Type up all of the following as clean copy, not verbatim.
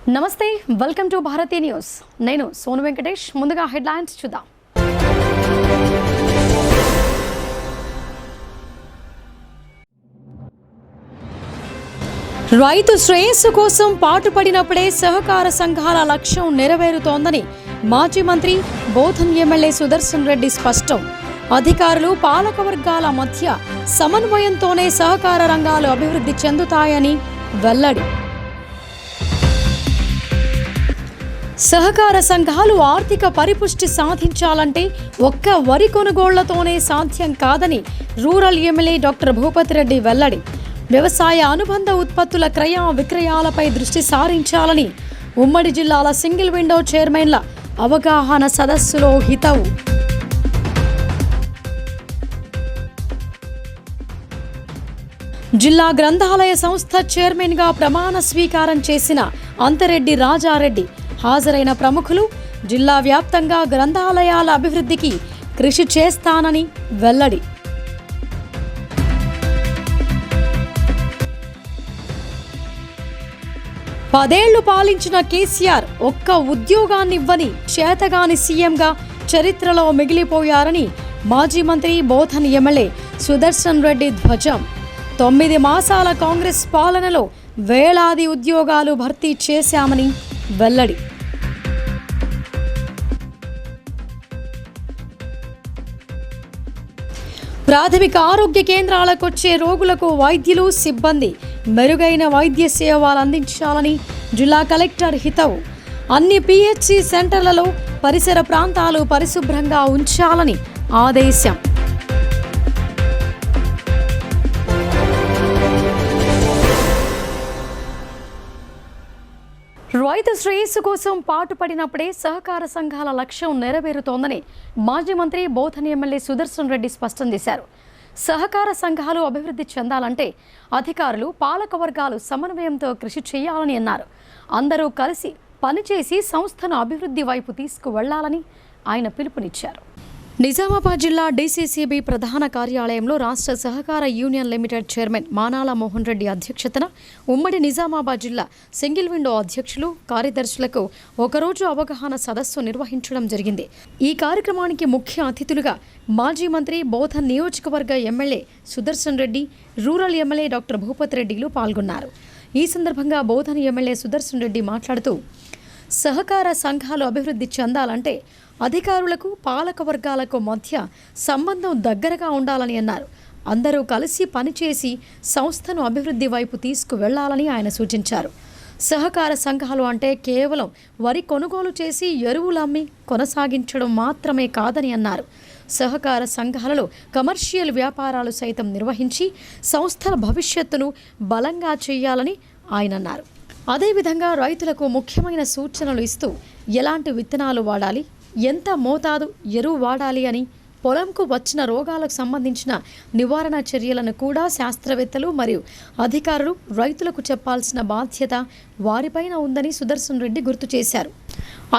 నమస్తే, welcome to Bharati news. నేను సోను వెంకటేష్. ముందుగా హెడ్లైన్స్ చూద్దాం. రైతు శ్రేయస్సు కోసం పాటుపడినప్పుడే సహకార సంఘాల లక్ష్యం నెరవేరుతోందని మాజీ మంత్రి బోధన్ ఎమ్మెల్యే సుదర్శన్ రెడ్డి స్పష్టం. అధికారులు పాలకవర్గాల మధ్య సమన్వయంతోనే సహకార రంగాలు అభివృద్ధి చెందుతాయని వెల్లడి. సహకార సంఘాలు ఆర్థిక పరిపుష్టి సాధించాలంటే ఒక్క వరి కొనుగోళ్లతోనే సాధ్యం కాదని rural MLA doctor Bhupathi Reddy వెల్లడి. వ్యవసాయ అనుబంధ ఉత్పత్తుల క్రయ విక్రయాలపై దృష్టి సారించాలని ఉమ్మడి జిల్లాల సింగిల్ విండో చైర్మన్ల అవగాహన సదస్సులో హితవు. జిల్లా గ్రంథాలయ సంస్థ చైర్మన్గా ప్రమాణ స్వీకారం చేసిన అంతరెడ్డి రాజారెడ్డి హాజరైన ప్రముఖులు జిల్లా వ్యాప్తంగా గ్రంథాలయాల అభివృద్ధికి కృషి చేస్తానని వెల్లడి. పదేళ్లు పాలించిన కేసీఆర్ ఒక్క ఉద్యోగాన్నివ్వని చేతగాని సీఎంగా చరిత్రలో మిగిలిపోయారని మాజీ మంత్రి బోధన్ ఎమ్మెల్యే సుదర్శన్ రెడ్డి ధ్వజం. 9 మాసాల కాంగ్రెస్ పాలనలో వేలాది ఉద్యోగాలు భర్తీ చేశామని వెల్లడి. ప్రాథమిక ఆరోగ్య కేంద్రాలకొచ్చే రోగులకు వైద్యులు సిబ్బంది మెరుగైన వైద్య సేవలు అందించాలని జిల్లా కలెక్టర్ హితవు. అన్ని పిహెచ్సి సెంటర్లలో పరిసర ప్రాంతాలు పరిశుభ్రంగా ఉంచాలని ఆదేశం. రైతు శ్రేయస్సు కోసం పాటుపడినప్పుడే సహకార సంఘాల లక్ష్యం నెరవేరుతోందని మాజీ మంత్రి బోధన్ ఎమ్మెల్యే సుదర్శన్ రెడ్డి స్పష్టం చేశారు. సహకార సంఘాలు అభివృద్ధి చెందాలంటే అధికారులు పాలకవర్గాలు సమన్వయంతో కృషి చేయాలని అన్నారు. అందరూ కలిసి పనిచేసి సంస్థను అభివృద్ధి వైపు తీసుకువెళ్లాలని ఆయన పిలుపునిచ్చారు. నిజామాబాద్ జిల్లా డీసీసీబీ ప్రధాన కార్యాలయంలో రాష్ట్ర సహకార union limited chairman Manala Mohan Reddy అధ్యక్షతన ఉమ్మడి నిజామాబాద్ జిల్లా సింగిల్ విండో అధ్యక్షులు కార్యదర్శులకు ఒకరోజు అవగాహన సదస్సు నిర్వహించడం జరిగింది. ఈ కార్యక్రమానికి ముఖ్య అతిథులుగా మాజీ మంత్రి బోధన్ నియోజకవర్గ MLA Sudarshan Reddy, rural MLA doctor Bhupathi రెడ్డిలు పాల్గొన్నారు. ఈ సందర్భంగా బోధన్ ఎమ్మెల్యే సుదర్శన్ రెడ్డి మాట్లాడుతూ సహకార సంఘాలు అభివృద్ధి చెందాలంటే అధికారులకు పాలక వర్గాలకు మధ్య సంబంధం దగ్గరగా ఉండాలని అన్నారు. అందరూ కలిసి పనిచేసి సంస్థను అభివృద్ధి వైపు తీసుకువెళ్లాలని ఆయన సూచించారు. సహకార సంఘాలు అంటే కేవలం వరి కొనుగోలు చేసి ఎరువులు అమ్మి కొనసాగించడం మాత్రమే కాదని అన్నారు. సహకార సంఘాలలో కమర్షియల్ వ్యాపారాలు సైతం నిర్వహించి సంస్థల భవిష్యత్తును బలంగా చేయాలని ఆయన అన్నారు. అదేవిధంగా రైతులకు ముఖ్యమైన సూచనలు ఇస్తూ ఎలాంటి విత్తనాలు వాడాలి, ఎంత మోతాదు ఎరువు వాడాలి అని, పొలంకు వచ్చిన రోగాలకు సంబంధించిన నివారణ చర్యలను కూడా శాస్త్రవేత్తలు మరియు అధికారులు రైతులకు చెప్పాల్సిన బాధ్యత వారిపైన ఉందని సుదర్శన్ రెడ్డి గుర్తు చేశారు.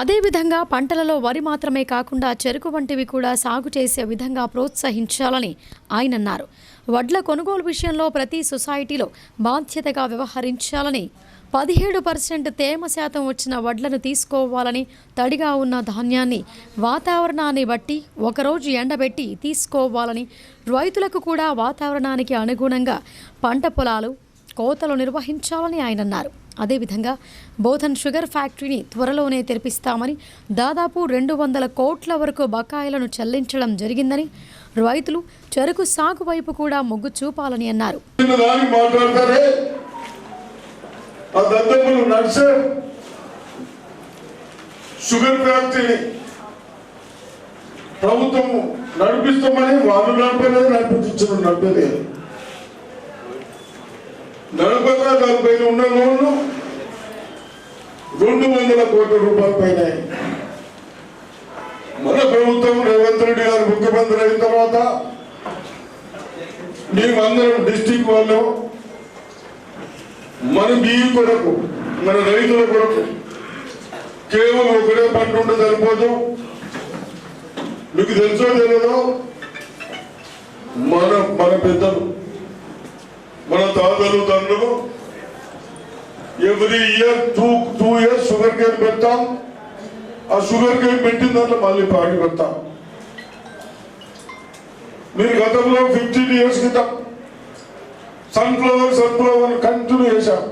అదేవిధంగా పంటలలో వరి మాత్రమే కాకుండా చెరుకు వంటివి కూడా సాగు చేసే విధంగా ప్రోత్సహించాలని ఆయన అన్నారు. వడ్ల కొనుగోలు విషయంలో ప్రతి సొసైటీలో బాధ్యతగా వ్యవహరించాలని, 17% తేమ శాతం వచ్చిన వడ్లను తీసుకోవాలని, తడిగా ఉన్న ధాన్యాన్ని వాతావరణాన్ని బట్టి ఒకరోజు ఎండబెట్టి తీసుకోవాలని, రైతులకు కూడా వాతావరణానికి అనుగుణంగా పంట పొలాలు కోతలు నిర్వహించాలని ఆయన అన్నారు. అదేవిధంగా బోధన్ షుగర్ ఫ్యాక్టరీని త్వరలోనే తెరిపిస్తామని, దాదాపు 200 కోట్ల వరకు బకాయిలను చెల్లించడం జరిగిందని, రైతులు చెరుకు సాగు వైపు కూడా మొగ్గు చూపాలని అన్నారు. షుగర్ ఫ్యాక్టరీ ప్రభుత్వం నడిపిస్తామని వాళ్ళు నడపలేదు, నడిపించలేదు. నడపై ఉన్న లోన్లు 200 కోట్ల రూపాయల పైన మన ప్రభుత్వం రేవంత్ రెడ్డి గారు ముఖ్యమంత్రి అయిన తర్వాత మేమందరం డిస్టిక్ వాళ్ళు మన బియ్యం కొరకు, మన రైతుల కొరకు కేవలం ఒకటే పంట ఉంటే సరిపోదు. మీకు తెలుసో తెలియదో మన పెద్దలు, మన తాతలు తండ్రులు every year two years sugar cane పెడతాం. ఆ షుగర్ కేన్ పెట్టిన దాంట్లో మళ్ళీ పాడి పెడతాం. మీరు గతంలో 15 years క్రితం సన్ఫ్లవర్ కంటిన్యూ చేశాం.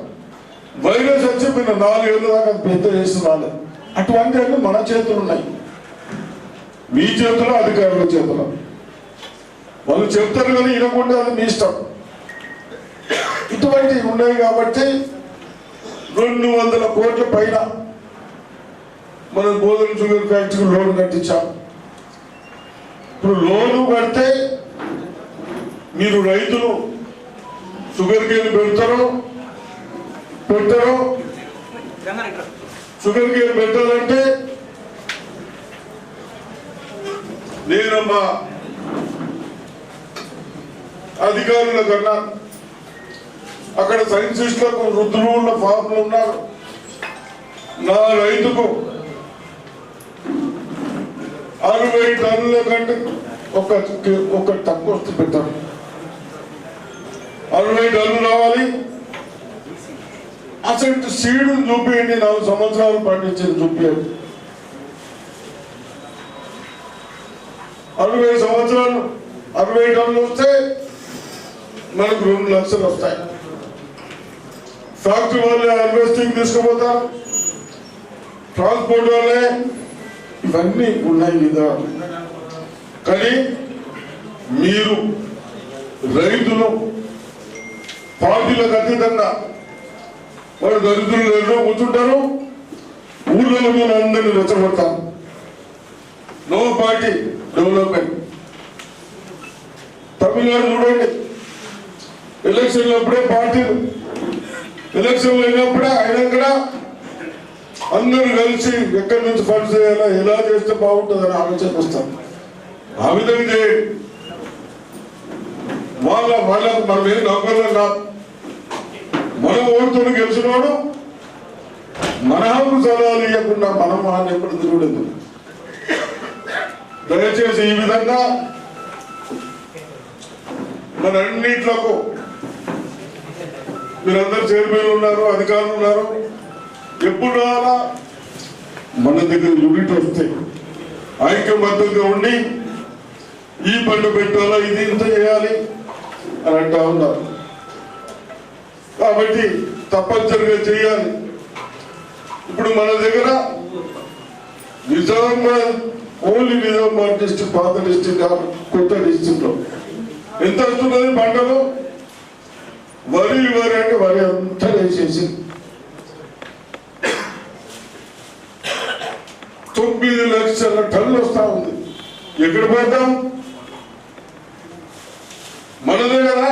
వైరస్ వచ్చి మీరు 4 ఏళ్ళ దాకా పెద్ద చేస్తున్నారు. అటువంటి అన్ని మన చేతులు ఉన్నాయి, మీ చేతిలో, అధికారుల చేతిలో. వాళ్ళు చెప్తారు కానీ వినకుండా అది మీ ఇష్టం. ఇటువంటివి ఉన్నాయి కాబట్టి 200 కోట్ల పైన మనం గోధుమ షుగర్ ఫ్యాక్టరీ లోన్ కట్టించాం. ఇప్పుడు లోను కడితే మీరు రైతులు షుగర్ కేన్ పెట్టారో షుగర్ కేన్ పెట్టాలంటే నేను మా అధికారుల కన్నా అక్కడ సైంటిస్టులకు వృద్ధులు ఉన్న ఫార్ములు ఉన్నారు. నా రైతుకు 60 టన్నుల కంటే ఒక తక్కువ వస్తు పెట్టాను. 60 టన్నులు రావాలి. అసలు సీడు చూపించండి. 4 సంవత్సరాలు పండించింది చూపించండి. 60 సంవత్సరాలు 60 టన్నులు వస్తే మనకు 2 లక్షలు వస్తాయి. ఫ్యాక్టరీ వాళ్ళే హార్వెస్టింగ్ తీసుకుపోతారు, ట్రాన్స్పోర్ట్ వాళ్ళే, ఇవన్నీ ఉన్నాయి కదా. కానీ మీరు రైతులు పార్టీలకు అతీతంగా వాడు దరిద్రులు ఎన్నో కూర్చుంటారు. ఊళ్ళలో మీరు అందరినీ రెచ్చగొడతారు. No party development. తమిళనాడు చూడండి, ఎలక్షన్లు అప్పుడే పార్టీలు, ఎలక్షన్లు అయినప్పుడే అయినాక అందరూ కలిసి ఎక్కడి నుంచి ఫండ్స్ చేయాలా, ఎలా చేస్తే బాగుంటుందని ఆలోచన వస్తాం. ఆ విధంగా చేయండి. వాళ్ళకు మనం ఏం నౌకర్లం కాదు. మనం ఓటుతో గెలిచినవాడు మన హక్కు సలహాలు ఇవ్వకుండా మనం వాడిని ఎప్పుడు తిరగలేదు. దయచేసి ఈ విధంగా మన అన్నిట్లకు మీరందరూ చైర్మన్ ఉన్నారు, అధికారులు ఉన్నారు. ఎప్పుడు రావాలా మన దగ్గర యూనిట్ వస్తే ఐక్యమత్యంగా ఉండి ఈ పంట పెట్టాలా, ఇది ఇంత చేయాలి అని అంటా ఉన్నారు. కాబట్టి తప్పనిసరిగా చేయాలి. ఇప్పుడు మన దగ్గర నిజామాబాద్, ఓన్లీ నిజామాబాద్ డిస్ట్రిక్ట్, పాత డిస్ట్రిక్ట్, కొత్త డిస్ట్రిక్ట్ లో ఎంత వస్తున్నది పంటలు? వరి అంటే వరి అంతా వేసేసి 9 లక్షల టన్నులు వస్తా ఉంది. ఎక్కడ పోతాం? మనదే కదా.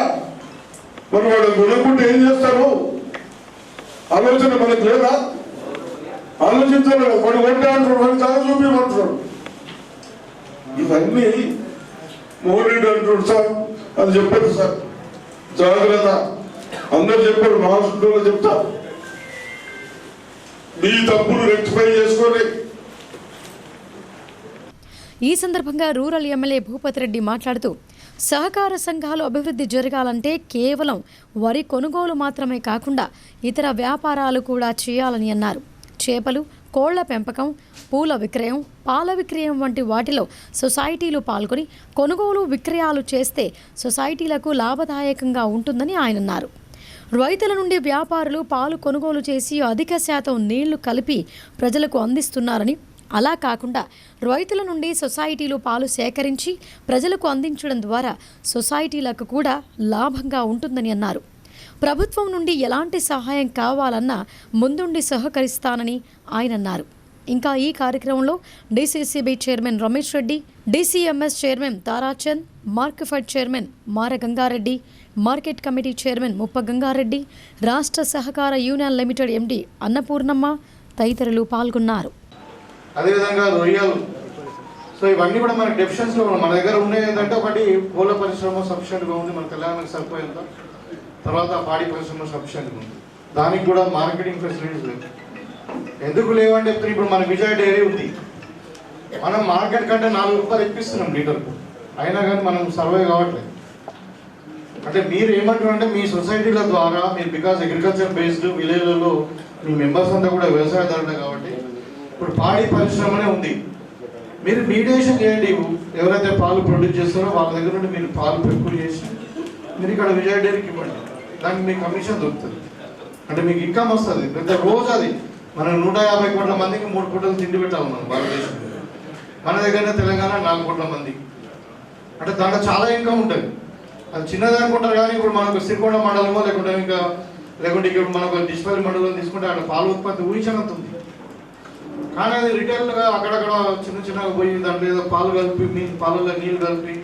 మరి వాడు కొనుక్కుంటే ఏం చేస్తారు? ఆలోచన మనకు లేదా? ఆలోచించాలి కదా. వాడు కొంటే అంటారు, వాడు చాలా చూపించమంటున్నాడు. ఇవన్నీ మోడీ అంటున్నాడు సార్, అది చెప్పదు సార్, జాగ్రత్త. అందరు చెప్పారు, మహారాష్ట్రలో చెప్తా. మీ తప్పులు రెక్టిఫై చేసుకొని. ఈ సందర్భంగా రూరల్ ఎమ్మెల్యే భూపతి రెడ్డి మాట్లాడుతూ సహకార సంఘాలు అభివృద్ధి జరగాలంటే కేవలం వరి కొనుగోలు మాత్రమే కాకుండా ఇతర వ్యాపారాలు కూడా చేయాలని అన్నారు. చేపలు, కోళ్ల పెంపకం, పూల విక్రయం, పాల విక్రయం వంటి వాటిలో సొసైటీలు పాల్గొని కొనుగోలు విక్రయాలు చేస్తే సొసైటీలకు లాభదాయకంగా ఉంటుందని ఆయన అన్నారు. రైతుల నుండి వ్యాపారులు పాలు కొనుగోలు చేసి అధిక శాతం నీళ్లు కలిపి ప్రజలకు అందిస్తున్నారని, అలా కాకుండా రైతుల నుండి సొసైటీలు పాలు సేకరించి ప్రజలకు అందించడం ద్వారా సొసైటీలకు కూడా లాభంగా ఉంటుందని అన్నారు. ప్రభుత్వం నుండి ఎలాంటి సహాయం కావాలన్నా ముందుండి సహకరిస్తానని ఆయన అన్నారు. ఇంకా ఈ కార్యక్రమంలో DCCB chairman Ramesh Reddy, DCMS chairman Tarachand, Markfed chairman Mara Gangareddy, market committee chairman ముప్ప గంగారెడ్డి, రాష్ట్ర సహకార యూనియన్ లిమిటెడ్ ఎండీ అన్నపూర్ణమ్మ తదితరులు పాల్గొన్నారు. అదేవిధంగా రొయ్యలు. సో ఇవన్నీ కూడా మనకి డెఫిషియన్సీ మన దగ్గర ఉన్నాయి. ఏంటంటే ఒకటి కోళ్ళ పరిశ్రమ సఫిషియెంట్గా ఉంది, మన తెలంగాణకు సరిపోయేంత. తర్వాత పాడి పరిశ్రమ సఫిషియెంట్గా ఉంది. దానికి కూడా మార్కెటింగ్ ఫెసిలిటీస్ లేవు. ఎందుకు లేవంటే చెప్తే ఇప్పుడు మన విజయ డైరీ ఉంది. మనం మార్కెట్ కంటే 4 రూపాయలు ఇప్పిస్తున్నాం లీటర్కు, అయినా కానీ మనం సర్వే కావట్లేదు. అంటే మీరు ఏమంటారు అంటే మీ సొసైటీల ద్వారా మీరు బికాజ్ అగ్రికల్చర్ బేస్డ్ విలేజ్లలో మీ మెంబర్స్ అంతా కూడా వ్యవసాయదారులే కాబట్టి ఇప్పుడు పాడి పరిశ్రమనే ఉంది. మీరు మీడియేషన్ చేయండి. ఎవరైతే పాలు ప్రొడ్యూస్ చేస్తారో వాళ్ళ దగ్గర నుండి మీరు పాలు పెట్టుకుని చేసి మీరు ఇక్కడ విజయ డైరీకి ఇవ్వండి. దానికి మీకు కమిషన్ దొరుకుతుంది. అంటే మీకు ఇన్కమ్ వస్తుంది. పెద్ద రోజు అది మనం 150 కోట్ల మందికి 3 పూటలు తిండి పెట్టాలి మనం భారతదేశంలో. మన దగ్గర తెలంగాణ 4 కోట్ల మంది. అంటే దాంట్లో చాలా ఇన్కమ్ ఉంటుంది. అది చిన్నది అనుకుంటారు కానీ ఇప్పుడు మనకు సిరికొండ మండలమో లేకుంటే ఇప్పుడు మనకు డిస్పల్లి మండలం తీసుకుంటే అక్కడ పాల ఉత్పత్తి ఊహించినంత ఉంది. కానీ అది రిటైల్గా అక్కడక్కడ చిన్నగా పోయి దాంట్లో ఏదో పాలు కలిపి పాలలో నీళ్ళు కలిపి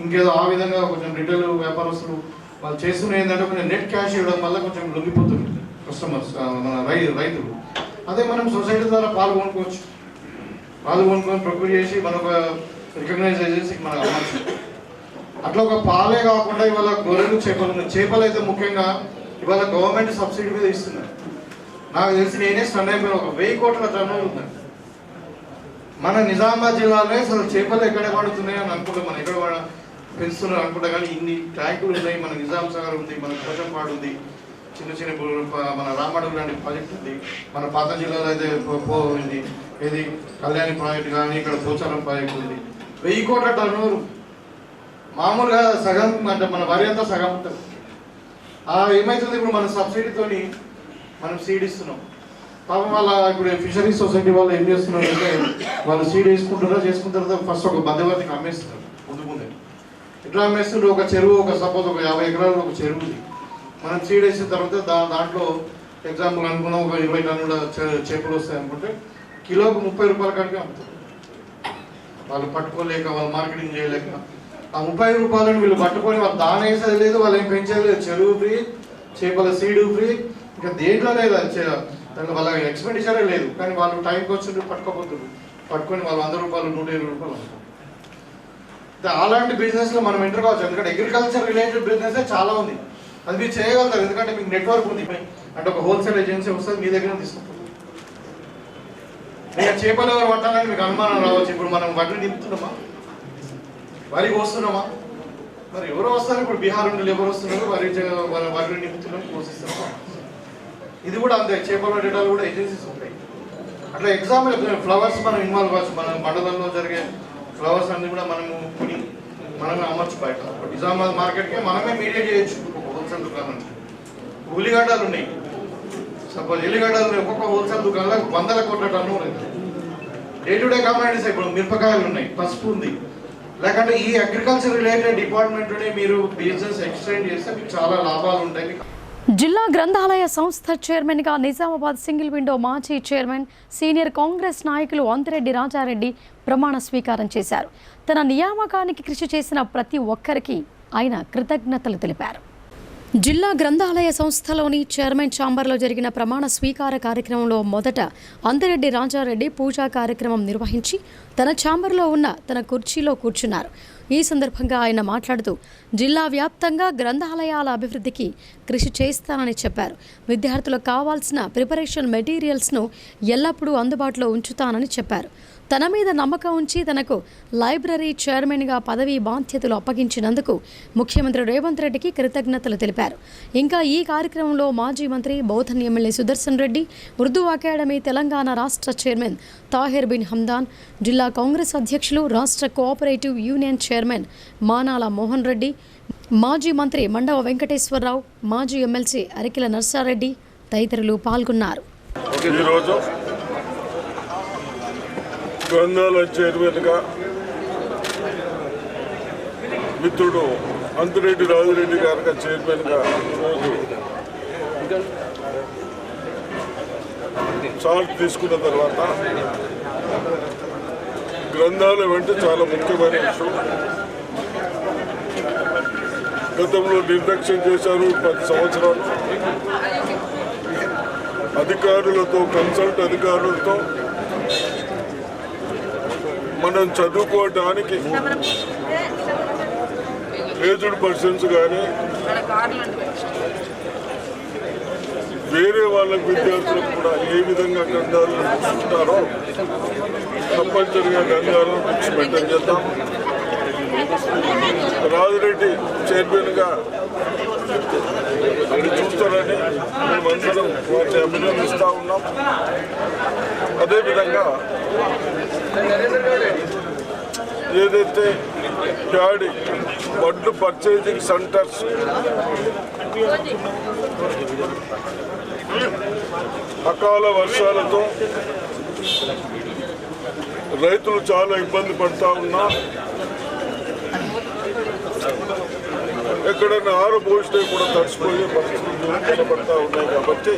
ఇంకేదో ఆ విధంగా కొంచెం రిటైల్ వ్యాపారస్తులు వాళ్ళు చేస్తున్న ఏంటంటే కొంచెం నెట్ క్యాష్ ఇవ్వడం వల్ల కొంచెం లొంగిపోతుంది కస్టమర్స్ మన రైతులు. అదే మనం సొసైటీ ద్వారా పాలు కొనుక్కోవచ్చు. పాలు కొనుక్కొని ప్రొక్యూర్ చేసి మనకు రికగ్నైజ్ చేసి మనకు అమ్మచ్చు. అట్లా ఒక పాలే కాకుండా ఇవాళ గొర్రెలు చేపలు అయితే ముఖ్యంగా ఇవాళ గవర్నమెంట్ సబ్సిడీ మీద ఇస్తున్నారు. నాకు తెలిసి నేనే స్టన్ అయిపోయిన 1000 కోట్ల టర్నోవర్ ఉందండి మన నిజామాబాద్ జిల్లాలో. అసలు చేపలు ఎక్కడ పడుతున్నాయి అని అనుకుంటే మనం ఎక్కడ పెంచుతున్నారు అనుకుంటా కానీ ఇన్ని ట్యాంకులు ఉన్నాయి. మన నిజాం సాగర్ ఉంది, మన కోచంపాడు ఉంది, చిన్న మన రామడుగు లాంటి ప్రాజెక్ట్ ఉంది. మన పాత జిల్లాలో అయితే ఉంది ఏది కళ్యాణి ప్రాజెక్ట్ కానీ ఇక్కడ పోచారం ప్రాజెక్ట్ ఉంది. 1000 కోట్ల టర్నోవర్ మామూలుగా సగం అంటే మన వరి అంతా సగం ఉంటుంది. ఏమవుతుంది ఇప్పుడు మన సబ్సిడీతోని మనం సీడ్ ఇస్తున్నాం. పాపం వాళ్ళ ఇప్పుడు ఫిషరీస్ సొసైటీ వాళ్ళు ఏం చేస్తున్నారు అంటే వాళ్ళు సీడ్ చేసుకున్న తర్వాత ఫస్ట్ ఒక మధ్యవర్తికి అమ్మేస్తున్నారు. ముందే ఎట్లా అమ్మేస్తుంటే ఒక చెరువు సపోజ్ ఒక 50 ఎకరాలు ఒక చెరువు ఉంది. మనం సీడ్ వేసిన తర్వాత దాంట్లో ఎగ్జాంపుల్ అనుకున్నాం ఒక 20 టన్నుల చేపలు వస్తాయి అనుకుంటే కిలోకు 30 రూపాయల కాడికి అమ్ముతారు. వాళ్ళు పట్టుకోలేక వాళ్ళు మార్కెటింగ్ చేయలేక ఆ 30 రూపాయలను వీళ్ళు పట్టుకొని వాళ్ళు దాని వేసేది లేదు, వాళ్ళు ఏం పెంచేది లేదు. చెరువు ఫ్రీ, చేపల సీడు ఫ్రీ, ఇంకా దేంట్లో లేదు. దాంట్లో వాళ్ళ ఎక్స్పెండిచరే లేదు. కానీ వాళ్ళు టైంకి వచ్చి పట్టుకొని వాళ్ళు 100 రూపాయలు 120 రూపాయలు అమ్ముతారు. అలాంటి బిజినెస్లో మనం ఎంటర్ కావచ్చు. ఎందుకంటే అగ్రికల్చర్ రిలేటెడ్ బిజినెస్ చాలా ఉంది. అది మీరు చేయగలుగుతారు. ఎందుకంటే మీకు నెట్వర్క్ ఉంది. అంటే ఒక హోల్సేల్ ఏజెన్సీ వస్తుంది మీ దగ్గర తీసుకుంటారు. నేను చేపలు ఎవరు పట్టాలని మీకు అనుమానం రావచ్చు. ఇప్పుడు మనం వడ్లు నింపుతున్నామా, వరి కోస్తున్నామా? మరి ఎవరు వస్తారు? ఇప్పుడు బీహార్ నుండి ఎవరు వస్తున్నారు? వరి నింపుతున్నాం, పోషిస్తున్నామా? ఇది కూడా అంతే. చేపలు పట్టేటాలు కూడా ఏజెన్సీస్ ఉంటాయి. అట్లా ఎగ్జాంపుల్ ఫ్లవర్స్ మనం ఇన్వాల్వ్ కావచ్చు. మన మండలంలో జరిగే ఫ్లవర్స్ అన్ని కూడా మనము కొని మనమే అమ్మచ్చు బయట. నిజామాబాద్ మార్కెట్కి మనమే మీడియేట్ చేయొచ్చు. ఒక హోల్సేల్ దుకాణం ఉల్లిగడ్డలు ఉన్నాయి. సపోజ్ ఎల్లిగడ్డలు ఉన్నాయి. ఒక్కొక్క హోల్సేల్ దుకాణంలో 100 కోట్ల టర్నోవర్ ఉంది. Day to day commodities. ఇప్పుడు మిరపకాయలు ఉన్నాయి, పసుపు ఉంది. లేకంటే ఈ అగ్రికల్చర్ రిలేటెడ్ డిపార్ట్మెంట్లోనే మీరు బిజినెస్ ఎక్స్టెండ్ చేస్తే మీకు చాలా లాభాలు ఉంటాయి. జిల్లా గ్రంథాలయ సంస్థ చైర్మన్గా నిజామాబాద్ సింగిల్ విండో మాజీ చైర్మన్ సీనియర్ కాంగ్రెస్ నాయకులు అంతిరెడ్డి రాజారెడ్డి ప్రమాణ స్వీకారం చేశారు. తన నియామకానికి కృషి చేసిన ప్రతి ఒక్కరికి ఆయన కృతజ్ఞతలు తెలిపారు. జిల్లా గ్రంథాలయ సంస్థలోని చైర్మన్ ఛాంబర్లో జరిగిన ప్రమాణ స్వీకార కార్యక్రమంలో మొదట అంతిరెడ్డి రాజారెడ్డి పూజా కార్యక్రమం నిర్వహించి తన ఛాంబర్లో ఉన్న తన కుర్చీలో కూర్చున్నారు. ఈ సందర్భంగా ఆయన మాట్లాడుతూ జిల్లా వ్యాప్తంగా గ్రంథాలయాల అభివృద్ధికి కృషి చేస్తానని చెప్పారు. విద్యార్థులకు కావాల్సిన ప్రిపరేషన్ మెటీరియల్స్ను ఎల్లప్పుడూ అందుబాటులో ఉంచుతానని చెప్పారు. తన మీద నమ్మకం ఉంచి తనకు లైబ్రరీ చైర్మన్గా పదవీ బాధ్యతలు అప్పగించినందుకు ముఖ్యమంత్రి రేవంత్ రెడ్డికి కృతజ్ఞతలు తెలిపారు. ఇంకా ఈ కార్యక్రమంలో మాజీ మంత్రి బౌధన్ ఎమ్మెల్యే సుదర్శన్ రెడ్డి, ఉర్దూ అకాడమీ తెలంగాణ రాష్ట్ర చైర్మన్ తాహిర్ బిన్ హమ్దాన్, జిల్లా కాంగ్రెస్ అధ్యక్షులు, రాష్ట్ర cooperative union chairman Manala Mohan Reddy, మాజీ మంత్రి మండవ వెంకటేశ్వరరావు, మాజీ ఎమ్మెల్సీ అరికిల నర్సారెడ్డి తదితరులు పాల్గొన్నారు. గ్రంథాలయ చైర్మన్గా మిత్రుడు అంతిరెడ్డి రాజారెడ్డి గారికి చైర్మన్గా రోజు చార్జ్ తీసుకున్న తర్వాత గ్రంథాలయం అంటే చాలా ముఖ్యమైన విషయం. గతంలో నిర్లక్ష్యం చేశారు 10 సంవత్సరాలు. అధికారులతో కన్సల్ట్ అధికారులతో మనం చదువుకోవడానికి ఏజ్డ్ పర్సన్స్ కానీ వేరే వాళ్ళ విద్యార్థులకు కూడా ఏ విధంగా గ్రంథాలను చూస్తారో తప్పనిసరిగా గ్రంథాలను బుక్స్ మెయింటైన్ చేద్దాం. రాజిరెడ్డి చైర్మన్గా అది చూస్తారని మేమందరం వారిని అభినందిస్తూ ఉన్నాం. అదేవిధంగా ఏదైతే ప్యాడీ వడ్లు పర్చేజింగ్ సెంటర్స్ అకాల వర్షాలతో రైతులు చాలా ఇబ్బంది పడుతూ ఉన్నా, ఎక్కడైనా ఆరబోసినా కూడా తడిసిపోయే పరిస్థితులు కనబడతా ఉన్నాయి. కాబట్టి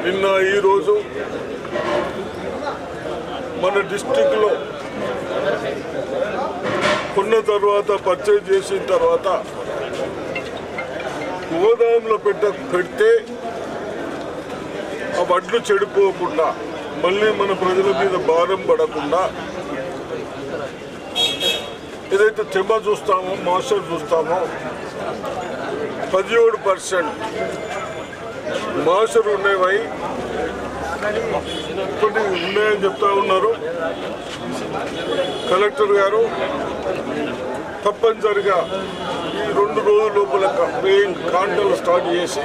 నిన్న ఈరోజు మన డిస్టిక్లో కొన్న తర్వాత పర్చేజ్ చేసిన తర్వాత గోదాంలో పెడితే ఆ వడ్లు చెడిపోకుండా, మళ్ళీ మన ప్రజల మీద భారం పడకుండా ఏదైతే తెమ్మ చూస్తామో మాస్టర్ చూస్తామో 17% మాస్టర్ ఉండేవి కొన్ని ఉన్నాయని చెప్తా ఉన్నారు. కలెక్టర్ గారు తప్పనిసరిగా ఈ 2 రోజుల లోపల కాంటలు స్టార్ట్ చేసి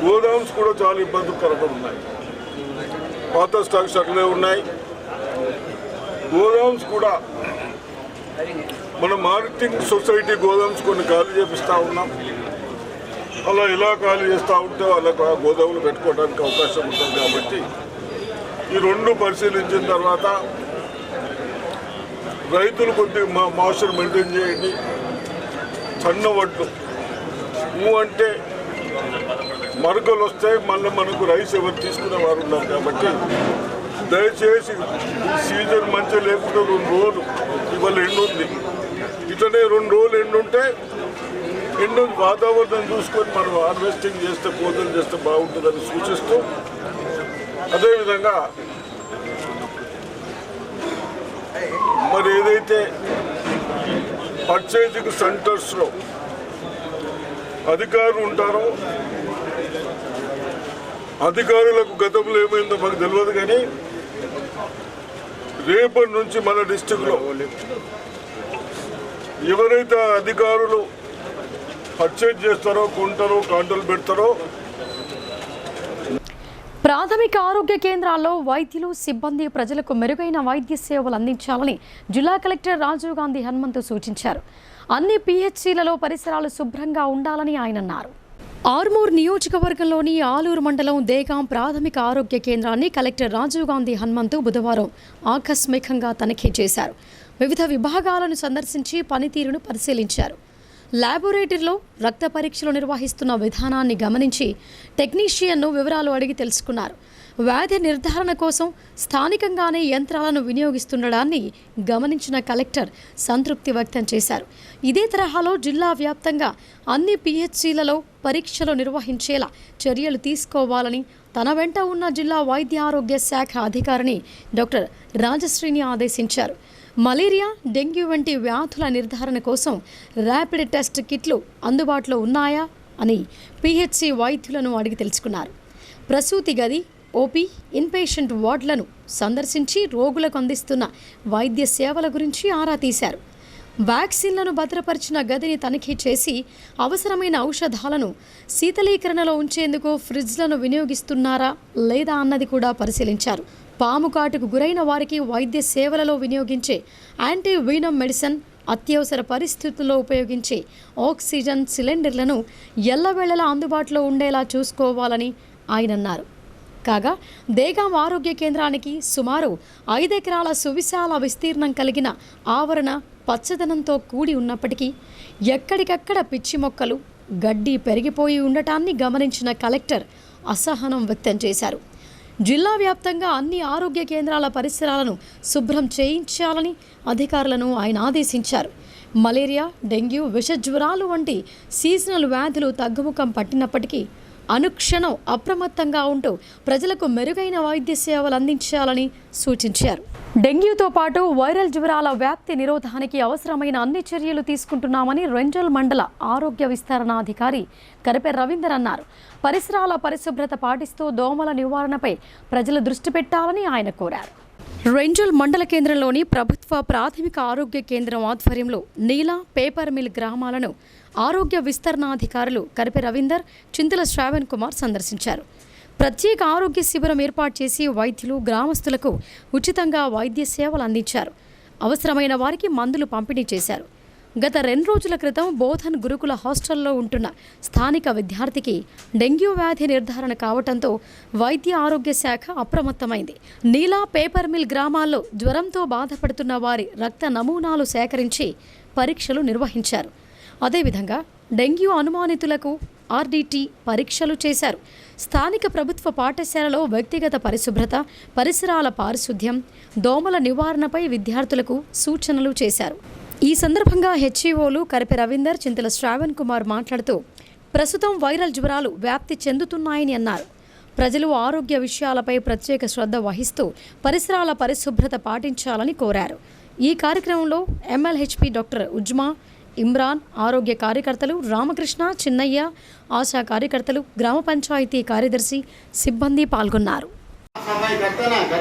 గోదామ్స్ కూడా చాలా ఇబ్బందికరంగా ఉన్నాయి. పాత స్టాక్స్ అట్లే ఉన్నాయి. గోదామ్స్ కూడా మన మార్కెటింగ్ సొసైటీ గోదామ్స్ కొన్ని ఖాళీ చేపిస్తూ ఉన్నాం. అలా ఇలా ఖాళీ చేస్తూ ఉంటే వాళ్ళకు గోదాములు పెట్టుకోవడానికి అవకాశం ఉంటుంది. కాబట్టి ఈ 2 పరిశీలించిన తర్వాత రైతులు కొద్దిగా మాస్టర్ మెయింటైన్ చేయండి. సన్న వడ్లు అంటే మరకలు వస్తాయి, మళ్ళీ మనకు రైస్ ఎవరు తీసుకునే వారు ఉన్నారు. కాబట్టి దయచేసి ఈ సీజన్ మంచిగా లేకుండా 2 రోజులు ఇవాళ ఎండు ఉంది, ఇట్లనే 2 రోజులు ఎండుంటే ఎండు వాతావరణం చూసుకొని మనం హార్వెస్టింగ్ చేస్తే కోతలు చేస్తే బాగుంటుందని సూచిస్తూ, అదేవిధంగా మరి ఏదైతే పర్చేజింగ్ సెంటర్స్లో అధికారులు ఉంటారో, అధికారులకు గతంలో ఏమైందో మాకు తెలియదు, కానీ రేపటి నుంచి మన డిస్టిక్లో ఎవరైతే అధికారులు పర్చేజ్ చేస్తారో, కొంటారో, కాంటలు పెడతారో. ప్రాథమిక ఆరోగ్య కేంద్రాల్లో వైద్యులు సిబ్బంది ప్రజలకు మెరుగైన వైద్య సేవలు అందించాలని జిల్లా కలెక్టర్ రాజీవ్ గాంధీ హనుమంతు సూచించారు. అన్ని పిహెచ్సిలలో పరిసరాలు శుభ్రంగా ఉండాలని ఆయన అన్నారు. ఆర్మూర్ నియోజకవర్గంలోని ఆలూరు మండలం దేగాం ప్రాథమిక ఆరోగ్య కేంద్రాన్ని కలెక్టర్ రాజీవ్ గాంధీ హనుమంతు బుధవారం ఆకస్మికంగా తనిఖీ చేశారు. వివిధ విభాగాలను సందర్శించి పనితీరును పరిశీలించారు. ల్యాబొరేటరీలో రక్త పరీక్షలు నిర్వహిస్తున్న విధానాన్ని గమనించి టెక్నీషియన్ను వివరాలు అడిగి తెలుసుకున్నారు. వ్యాధి నిర్ధారణ కోసం స్థానికంగానే యంత్రాలను వినియోగిస్తుండడాన్ని గమనించిన కలెక్టర్ సంతృప్తి వ్యక్తం చేశారు. ఇదే తరహాలో జిల్లా వ్యాప్తంగా అన్ని పిహెచ్సిలలో పరీక్షలు నిర్వహించేలా చర్యలు తీసుకోవాలని తన వెంట ఉన్న జిల్లా వైద్య ఆరోగ్య శాఖ అధికారిని డాక్టర్ రాజశ్రీని ఆదేశించారు. మలేరియా, డెంగ్యూ వంటి వ్యాధుల నిర్ధారణ కోసం ర్యాపిడ్ టెస్ట్ కిట్లు అందుబాటులో ఉన్నాయా అని పిహెచ్సి వైద్యులను అడిగి తెలుసుకున్నారు. ప్రసూతి గది, ఓపీ, ఇన్పేషెంట్ వార్డులను సందర్శించి రోగులకు అందిస్తున్న వైద్య సేవల గురించి ఆరా తీశారు. వ్యాక్సిన్లను భద్రపరిచిన గదిని తనిఖీ చేసి అవసరమైన ఔషధాలను శీతలీకరణలో ఉంచేందుకు ఫ్రిడ్జ్లను వినియోగిస్తున్నారా లేదా అన్నది కూడా పరిశీలించారు. పాము కాటుకు గురైన వారికి వైద్య సేవలలో వినియోగించే యాంటీవీనమ్ మెడిసిన్, అత్యవసర పరిస్థితుల్లో ఉపయోగించే ఆక్సిజన్ సిలిండర్లను ఎల్లవేళలా అందుబాటులో ఉండేలా చూసుకోవాలని ఆయన అన్నారు. కాగా దేగాం ఆరోగ్య కేంద్రానికి సుమారు 5 ఎకరాల సువిశాల విస్తీర్ణం కలిగిన ఆవరణ పచ్చదనంతో కూడి ఉన్నప్పటికీ ఎక్కడికక్కడ పిచ్చి మొక్కలు, గడ్డి పెరిగిపోయి ఉండటాన్ని గమనించిన కలెక్టర్ అసహనం వ్యక్తం చేశారు. జిల్లా వ్యాప్తంగా అన్ని ఆరోగ్య కేంద్రాల పరిసరాలను శుభ్రం చేయించాలని అధికారులను ఆయన ఆదేశించారు. మలేరియా, డెంగ్యూ, విష జ్వరాలు వంటి సీజనల్ వ్యాధులు తగ్గుముఖం పట్టినప్పటికీ అనుక్షణం అప్రమత్తంగా ఉంటూ ప్రజలకు మెరుగైన వైద్య సేవలు అందించాలని సూచించారు. డెంగ్యూతో పాటు వైరల్ జ్వరాల వ్యాప్తి నిరోధానికి అవసరమైన అన్ని చర్యలు తీసుకుంటున్నామని రెంజల్ మండల ఆరోగ్య విస్తరణాధికారి కరిపె రవీందర్ అన్నారు. పరిసరాల పరిశుభ్రత పాటిస్తూ దోమల నివారణపై ప్రజలు దృష్టి పెట్టాలని ఆయన కోరారు. రెంజల్ మండల కేంద్రంలోని ప్రభుత్వ ప్రాథమిక ఆరోగ్య కేంద్రం ఆధ్వర్యంలో నీలా పేపర్ మిల్ గ్రామాలను ఆరోగ్య విస్తరణాధికారులు కరిపే రవీందర్, చింతల శ్రావణ్ కుమార్ సందర్శించారు. ప్రత్యేక ఆరోగ్య శిబిరం ఏర్పాటు చేసి వైద్యులు గ్రామస్తులకు ఉచితంగా వైద్య సేవలు అందించారు. అవసరమైన వారికి మందులు పంపిణీ చేశారు. గత 2 రోజుల క్రితం బోధన్ గురుకుల హాస్టల్లో ఉంటున్న స్థానిక విద్యార్థికి డెంగ్యూ వ్యాధి నిర్ధారణ కావడంతో వైద్య ఆరోగ్య శాఖ అప్రమత్తమైంది. నీలా పేపర్ మిల్ గ్రామాల్లో జ్వరంతో బాధపడుతున్న వారి రక్త నమూనాలు సేకరించి పరీక్షలు నిర్వహించారు. అదేవిధంగా డెంగ్యూ అనుమానితులకు ఆర్డీటీ పరీక్షలు చేశారు. స్థానిక ప్రభుత్వ పాఠశాలలో వ్యక్తిగత పరిశుభ్రత, పరిసరాల పారిశుద్ధ్యం, దోమల నివారణపై విద్యార్థులకు సూచనలు చేశారు. ఈ సందర్భంగా హెచ్ఈఓలు కరిపే రవీందర్, చింతల శ్రావణ్ కుమార్ మాట్లాడుతూ ప్రస్తుతం వైరల్ జ్వరాలు వ్యాప్తి చెందుతున్నాయని అన్నారు. ప్రజలు ఆరోగ్య విషయాలపై ప్రత్యేక శ్రద్ధ వహిస్తూ పరిసరాల పరిశుభ్రత పాటించాలని కోరారు. ఈ కార్యక్రమంలో ఎంఎల్హెచ్పి డాక్టర్ ఉజ్మా, ఇమ్రాన్, ఆరోగ్య కార్యకర్తలు రామకృష్ణ, చిన్నయ్య, ఆశా కార్యకర్తలు, గ్రామ పంచాయతీ కార్యదర్శి, సిబ్బంది పాల్గొన్నారు. सफाई करते ना, घर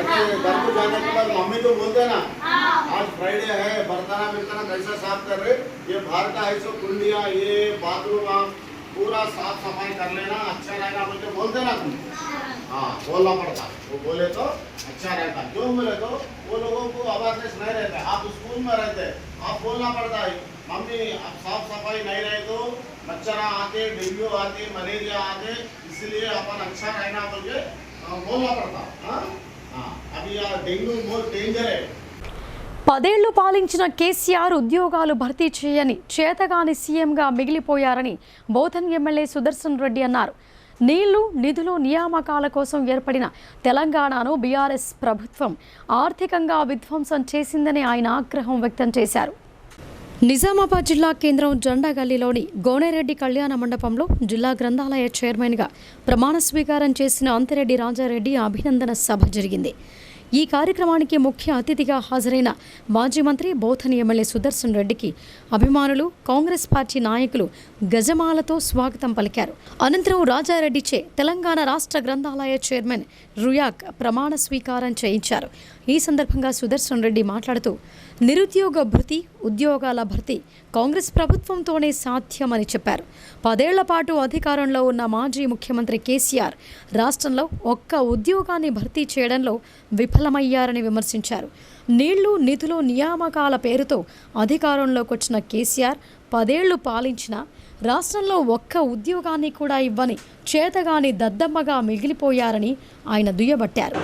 को जाने के बाद मम्मी तो बोलते ना आज फ्राइडे है, बर्तन बिर्तन कैसा साफ कर रहे, ये बाहर का है सो कुंडिया, ये बाथरूम पूरा साफ सफाई कर लेना, अच्छा रहेगा बोल के बोलते ना तुम। हाँ बोलना पड़ता, वो बोले तो अच्छा रहता, जो बोले तो वो लोगों को अवेयरनेस नहीं रहता। आप स्कूल में रहते, आप बोलना पड़ता है मम्मी अब साफ सफाई नहीं रहे तो मच्छर आते, डेंगू आते, मलेरिया आते, इसलिए अपन अच्छा रहना बोल के बोलना पड़ता। अभी यार डेंगू बहुत डेंजर है। 10 ఏళ్లు పాలించిన కేసీఆర్ ఉద్యోగాలు భర్తీ చేయని చేతగాని సీఎంగా మిగిలిపోయారని బోధన్ ఎమ్మెల్యే సుదర్శన్ రెడ్డి అన్నారు. నీళ్లు, నిధులు, నియామకాల కోసం ఏర్పడిన తెలంగాణను బీఆర్ఎస్ ప్రభుత్వం ఆర్థికంగా విధ్వంసం చేసిందని ఆయన ఆగ్రహం వ్యక్తం చేశారు. నిజామాబాద్ జిల్లా కేంద్రం జెండాగల్లీలోని గోనేరెడ్డి కళ్యాణ మండపంలో జిల్లా గ్రంథాలయ చైర్మన్గా ప్రమాణ స్వీకారం చేసిన అంతిరెడ్డి రాజారెడ్డి అభినందన సభ జరిగింది. ఈ కార్యక్రమానికి ముఖ్య అతిథిగా హాజరైన మాజీ మంత్రి బోధన్ ఎమ్మెల్యే సుదర్శన్ రెడ్డికి అభిమానులు, కాంగ్రెస్ పార్టీ నాయకులు గజమాలతో స్వాగతం పలికారు. అనంతరం రాజారెడ్డిచే తెలంగాణ రాష్ట్ర గ్రంథాలయ చైర్మన్ రుయాక్ ప్రమాణ స్వీకారం చేయించారు. ఈ సందర్భంగా సుదర్శన్ రెడ్డి మాట్లాడుతూ నిరుద్యోగ భృతి, ఉద్యోగాల భర్తీ కాంగ్రెస్ ప్రభుత్వంతోనే సాధ్యమని చెప్పారు. 10 ఏళ్ల పాటు అధికారంలో ఉన్న మాజీ ముఖ్యమంత్రి కేసీఆర్ రాష్ట్రంలో ఒక్క ఉద్యోగాన్ని భర్తీ చేయడంలో విఫలమయ్యారని విమర్శించారు. నీళ్లు, నిధులు, నియామకాల పేరుతో అధికారంలోకి వచ్చిన కేసీఆర్ 10 ఏళ్లు పాలించిన రాష్ట్రంలో ఒక్క ఉద్యోగాన్ని కూడా ఇవ్వని చేతగాని దద్దమ్మగా మిగిలిపోయారని ఆయన దుయ్యబట్టారు.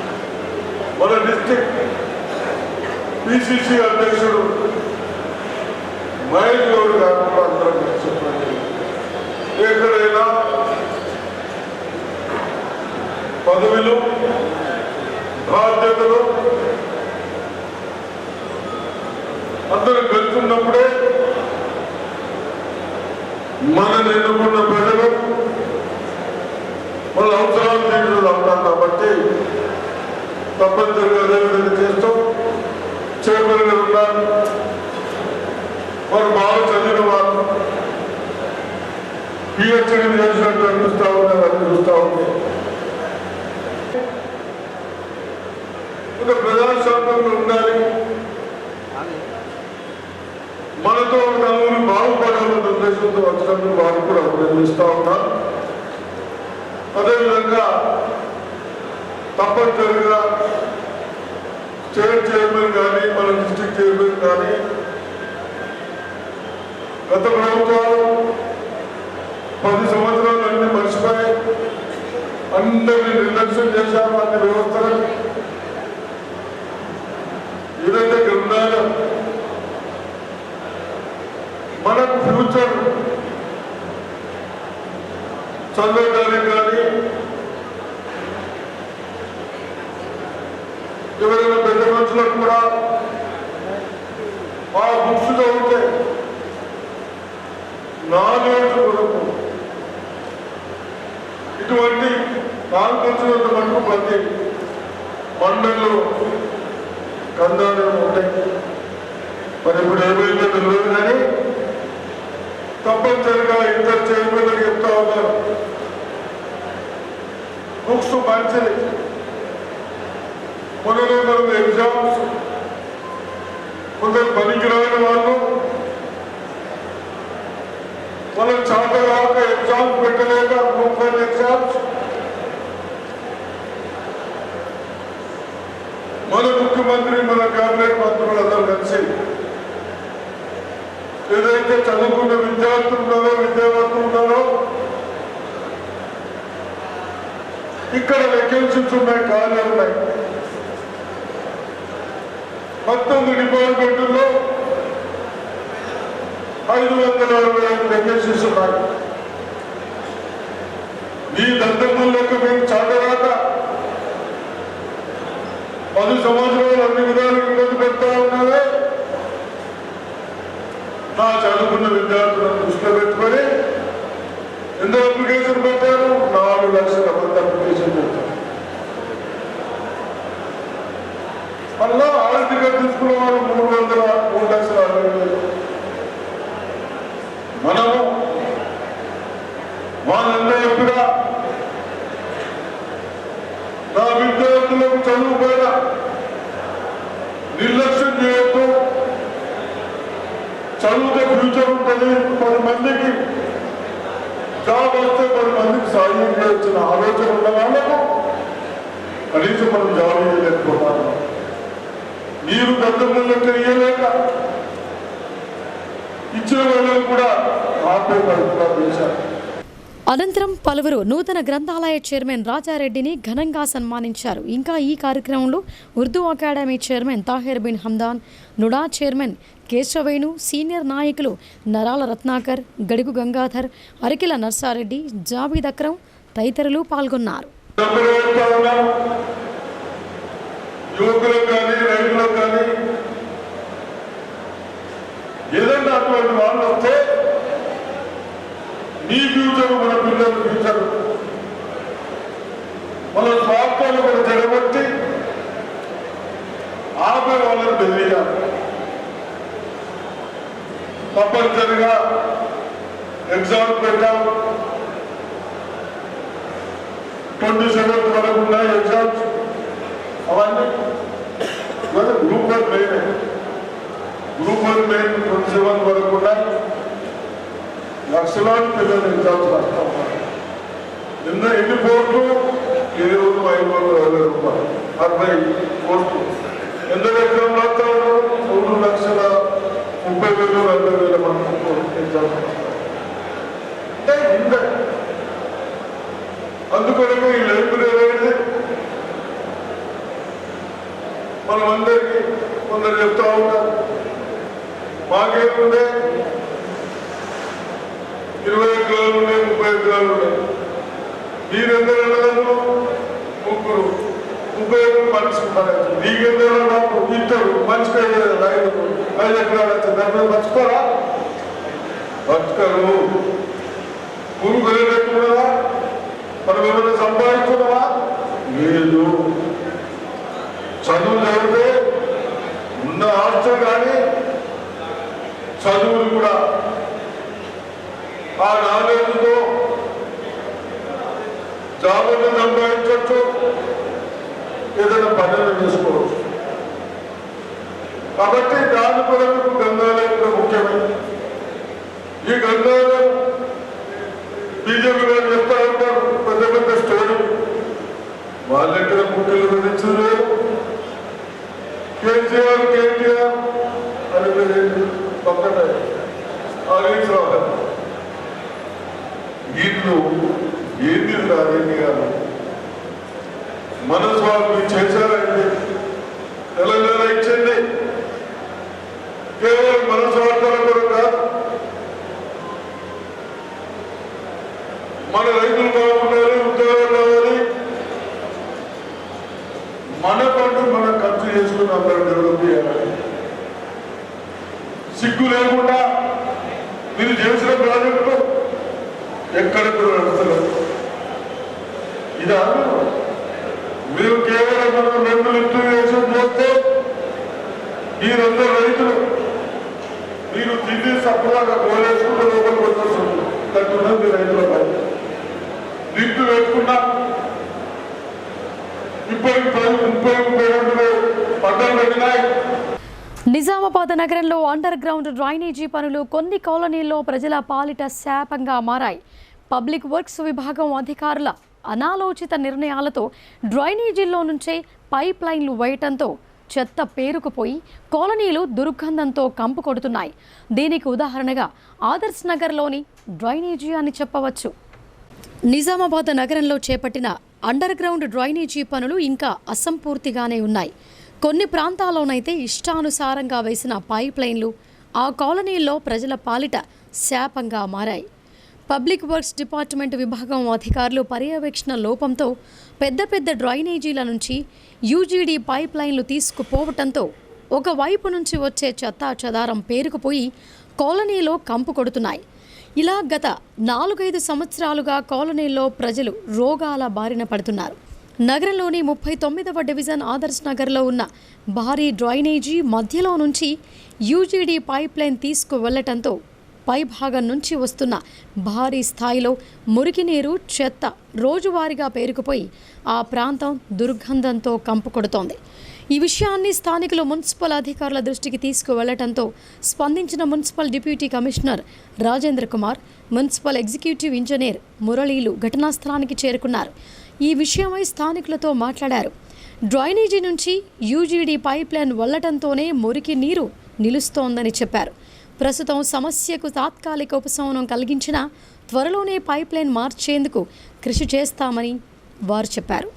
పిసిసి అధ్యక్షుడు మహేష్ గౌడ్ గారు అందరం చెప్పండి, ఎక్కడైనా పదవులు, బాధ్యతలు అందరూ గెలుచున్నప్పుడే మనల్ని ఎన్నుకున్న ప్రజలు వాళ్ళ అవసరాలు తీర్చులు అవుతాం కాబట్టి తప్పనిసరిగా అదేవిధంగా చేస్తూ చైర్మన్ గారు ఉన్నారు. వారు బాగా చదివిన వారు, పిహెచ్డీ చేసినట్టు అనిపిస్తూ ఉన్నారు, అని చూస్తూ ఉంది. ఒక ప్రజాస్వామ్యంలో ఉండాలి, మనతో నలుగురు బాగుపడాలన్న ఉద్దేశంతో వచ్చినప్పుడు వారు కూడా అభినందిస్తూ ఉన్నారు. అదేవిధంగా తప్పనిసరిగా స్టేట్ చైర్మన్ కానీ మన డిస్ట్రిక్ట్ చైర్మన్ కానీ గత ప్రభుత్వాలు 10 సంవత్సరాలు అన్ని మర్చిపోయి అందరినీ నిర్లక్ష్యం చేశారు. అన్ని వ్యవస్థలను ఏదైతే గ్రంథాలు మనకు ఫ్యూచర్ చదవడానికి కానీ ఎవరైనా పెద్ద మనుషులకు కూడా ఆ బుక్స్ చదివితే నాలెడ్జ్ కొరకు ఇటువంటి నాకు తెలిసినంత మటుకు ప్రతి మండలంలో గ్రంథాలయం ఉంటాయి. మరి ఇప్పుడు ఏమైందో తెలియదు కానీ తప్పనిసరిగా ఇద్దరు చైర్మన్లు చెప్తా ఉన్నారు, బుక్స్ మంచిది మొదలు ఎగ్జామ్స్ కొందరు పనికిరాని వాళ్ళు మనం చాలా కాక ఎగ్జామ్స్ పెట్టలేక గ్రూప్ 1 ఎగ్జామ్స్ మన ముఖ్యమంత్రి మన కేబినెట్ మంత్రులందరూ కలిసి ఏదైతే చదువుకున్న విద్యార్థులు ఉన్నారో విద్యావంతులు ఉన్నారో ఇక్కడ వేకెన్సీస్ ఉన్నాయి, ఖాళీ ఉన్నాయి. 19 డిపార్ట్మెంట్లో 565 వేకెన్సీస్ ఉన్నాయి. ఈ దంతములకు మేము చాటరాక 10 సంవత్సరాలు అన్ని విధాలు ఇబ్బంది పెడతా ఉన్నారే. నా చదువుకున్న విద్యార్థులను దృష్టిలో పెట్టుకొని ఎంత అప్లికేషన్ పెట్టారు? 4 లక్షల మంది అప్లికేషన్ పెట్టారు. మళ్ళా ఆర్థిక తీసుకున్న వాళ్ళు 3,60,000. మనము వాళ్ళందరూ ఎప్పుడా నా విద్యార్థులకు చదువు పైన నిర్లక్ష్యం చేయొద్దు, చదువుతే ఫ్యూచర్ ఉంటుంది, 10 మందికి జాబ్ వస్తే 10 మందికి సాయం చేయొచ్చిన ఆలోచన ఉన్న వాళ్ళకు కనీసం మనం జాబ్ చేయలేకపోతాము. మీరు గతంలో ఇయ్యలేక ఇచ్చిన వాళ్ళకు కూడా ఆపే పరిస్థితులు చేశారు. అనంతరం పలువురు నూతన గ్రంథాలయ చైర్మన్ రాజారెడ్డిని ఘనంగా సన్మానించారు. ఇంకా ఈ కార్యక్రమంలో Urdu academy chairman Tahir bin Hamdan, NUDA chairman Keshavenu, senior నాయకులు నరాల రత్నాకర్, గడుగు గంగాధర్, అరికిల నర్సారెడ్డి, జాబీద్ అక్రమ్ తదితరులు పాల్గొన్నారు. యువకులకు కానీ రైతులకు కానీ ఏదైనా అటువంటి వాళ్ళు వస్తే మీ ఫ్యూచర్ మన పిల్లల ఫ్యూచర్ మన స్వార్థాలు కూడా జరగబట్టి ఆపే వాళ్ళని బెదిరియాలి. తప్పనిసరిగా ఎగ్జామ్ పెట్టాం, 27th వరకు ఉన్నాయి ఎగ్జామ్స్. అవన్నీ గ్రూప్ 1 మెయిన్ 27 వరకు ఉన్నాయి. లక్షలాది పిల్లలు ఎగ్జామ్స్ రాస్తా ఉన్నారు. ఎన్ని పోస్టులు? 7,500,000 రూపాయలు, 60 పోస్టులు. ఎందరు ఎగ్జామ్ రాస్తా ఉన్నారు? 3,30,000, 40,000 మంది ఎగ్జామ్స్ రాస్తారు. అంటే ఇంత అందుకొరకు ఈ లైబ్రరీ అనేది మనం అందరికీ కొందరు చెప్తా ఉంటారు, మాకేముండే 20 ఎకరాలు ఉన్నాయి, 30 ఎకరాలు ఉన్నాయి. మీరెందరూ అన్నదమ్ములు? 3 30 మనిషికి పడచ్చు. నీకెందరూ నాకు ఇద్దరు మనిషికి 5 ఎకరాలు వచ్చాయి. దాని మీద బతుకోరా? బతుకరు. పురుగు పెట్టుకున్నావా? మనం ఏమైనా సంపాదించుకున్నావా? లేదు. చదువు చదివితే ఉన్న ఆస్తి కానీ చదువులు కూడా ఆ నాలెడ్జ్తో జాబులు సంపాదించవచ్చు, ఏదైనా పనులు చేసుకోవచ్చు. కాబట్టి దాని కొరకు గ్రంథాలయం కూడా ముఖ్యమైనది. ఈ గ్రంథాలయం బీజేపీ గారు చెప్తా ఉంటారు పెద్ద పెద్ద స్టోరీ, వాళ్ళ దగ్గర ముఖ్యులు గురించలేదు. కేసీఆర్ కేటీఆర్ అని పక్కన ఆలోచించాలి. వీళ్ళు ఏంది రాజేంద్ర గారు మనస్వామి చేశారండి, తెలంగాణ ఇచ్చింది కేవలం మనస్వార్థాల కొరకు కాదు. మన రైతులు బాగుండాలి, ఉద్యోగాలు కావాలి, మన పంట మనం ఖర్చు చేసుకుని అందరూ డెవలప్ చేయాలి. సిగ్గు లేకుండా మీరు చేసిన ప్రాజెక్టు ఎక్కడ కూడా నడుస్తలేదు. ఇది మీరు కేవలం మనం 2 లిఫ్టులు చేస్తే మీరందరూ రైతులు మీరు తిండి సప్పలాగా గోలేసుకుంటే లోపలికి వచ్చేస్తుంది. కట్టున్నది మీ రైతుల పై లిఫ్ట్ పెట్టుకున్నా. ఇప్పటికి 30-32 పట్టణాలు పెట్టినాయి. నిజామాబాద్ నగరంలో అండర్ గ్రౌండ్ డ్రైనేజీ పనులు కొన్ని కాలనీల్లో ప్రజల పాలిట శాపంగా మారాయి. పబ్లిక్ వర్క్స్ విభాగం అధికారుల అనాలోచిత నిర్ణయాలతో డ్రైనేజీల్లో నుంచే పైప్ లైన్లు వేయటంతో చెత్త పేరుకుపోయి కాలనీలు దుర్గంధంతో కంపు కొడుతున్నాయి. దీనికి ఉదాహరణగా ఆదర్శ్ నగర్లోని డ్రైనేజీ అని చెప్పవచ్చు. నిజామాబాద్ నగరంలో చేపట్టిన అండర్ గ్రౌండ్ డ్రైనేజీ పనులు ఇంకా అసంపూర్తిగానే ఉన్నాయి. కొన్ని ప్రాంతాల్లోనైతే ఇష్టానుసారంగా వేసిన పైప్ లైన్లు ఆ కాలనీల్లో ప్రజల పాలిట శాపంగా మారాయి. పబ్లిక్ వర్క్స్ డిపార్ట్మెంట్ విభాగం అధికారులు పర్యవేక్షణ లోపంతో పెద్ద డ్రైనేజీల నుంచి యూజీడీ పైప్ లైన్లు తీసుకుపోవటంతో ఒకవైపు నుంచి వచ్చే చెత్తా చెదారం పేరుకుపోయి కాలనీలో కంపు కొడుతున్నాయి. ఇలా గత 4-5 సంవత్సరాలుగా కాలనీల్లో ప్రజలు రోగాల బారిన పడుతున్నారు. నగరంలోని 39వ డివిజన్ ఆదర్శ్ నగర్లో ఉన్న భారీ డ్రైనేజీ మధ్యలో నుంచి యూజీడీ పైప్ లైన్ తీసుకువెళ్లటంతో పైభాగం నుంచి వస్తున్న భారీ స్థాయిలో మురికి నీరు, చెత్త రోజువారీగా పేరుకుపోయి ఆ ప్రాంతం దుర్గంధంతో కంపు కొడుతోంది. ఈ విషయాన్ని స్థానికులు మున్సిపల్ అధికారుల దృష్టికి తీసుకువెళ్లటంతో స్పందించిన municipal deputy commissioner Rajendra Kumar, municipal executive engineer మురళీలు ఘటనా స్థలానికి చేరుకున్నారు. ఈ విషయమై స్థానికులతో మాట్లాడారు. డ్రైనేజీ నుంచి యూజీడీ పైప్ లైన్ వెళ్లటంతోనే మురికి నీరు నిలుస్తోందని చెప్పారు. ప్రస్తుతం సమస్యకు తాత్కాలిక ఉపశమనం కలిగించిన త్వరలోనే పైప్ లైన్ మార్చేందుకు కృషి చేస్తామని వారు చెప్పారు.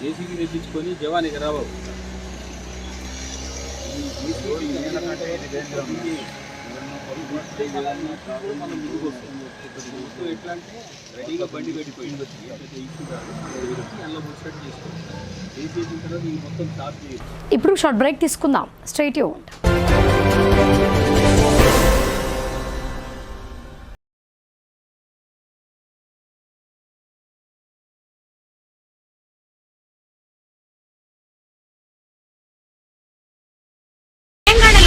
జేసీబీ తెప్పించుకొని జవానికి రావు ఎట్లా అంటే రెడీగా బండి పెట్టిపోయింది అందులో ముచ్చట చేసుకోండి. జేసీబీ తర్వాత ఇది మొత్తం స్టాప్ చేయాలి. ఇప్పుడు షార్ట్ బ్రేక్ తీసుకుందాం. Stay tuned.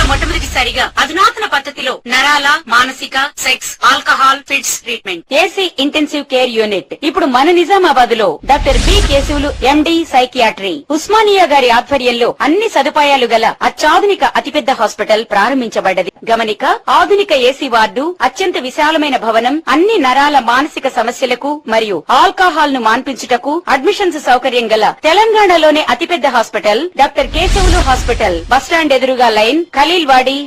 మొట్టమొదటిసారిగా అధునాతన పద్ధతిలో నరాల, మానసిక, sex, alcohol, fits treatment, AC intensive care unit ఇప్పుడు మన నిజామాబాద్ లో doctor B Keshavulu MD psychiatry, Osmania గారి ఆధ్వర్యంలో అన్ని సదుపాయాలు గల అత్యాధునిక అతిపెద్ద హాస్పిటల్ ప్రారంభించబడ్డది. గమనిక, ఆధునిక ఏసీ వార్డు, అత్యంత విశాలమైన భవనం, అన్ని నరాల మానసిక సమస్యలకు మరియు ఆల్కహాల్ ను మాన్పించుటకు అడ్మిషన్స్ సౌకర్యం గల తెలంగాణలోనే అతిపెద్ద hospital doctor Keshavulu hospital, bus stand ఎదురుగా లైన్, ఖలీల్వాడి.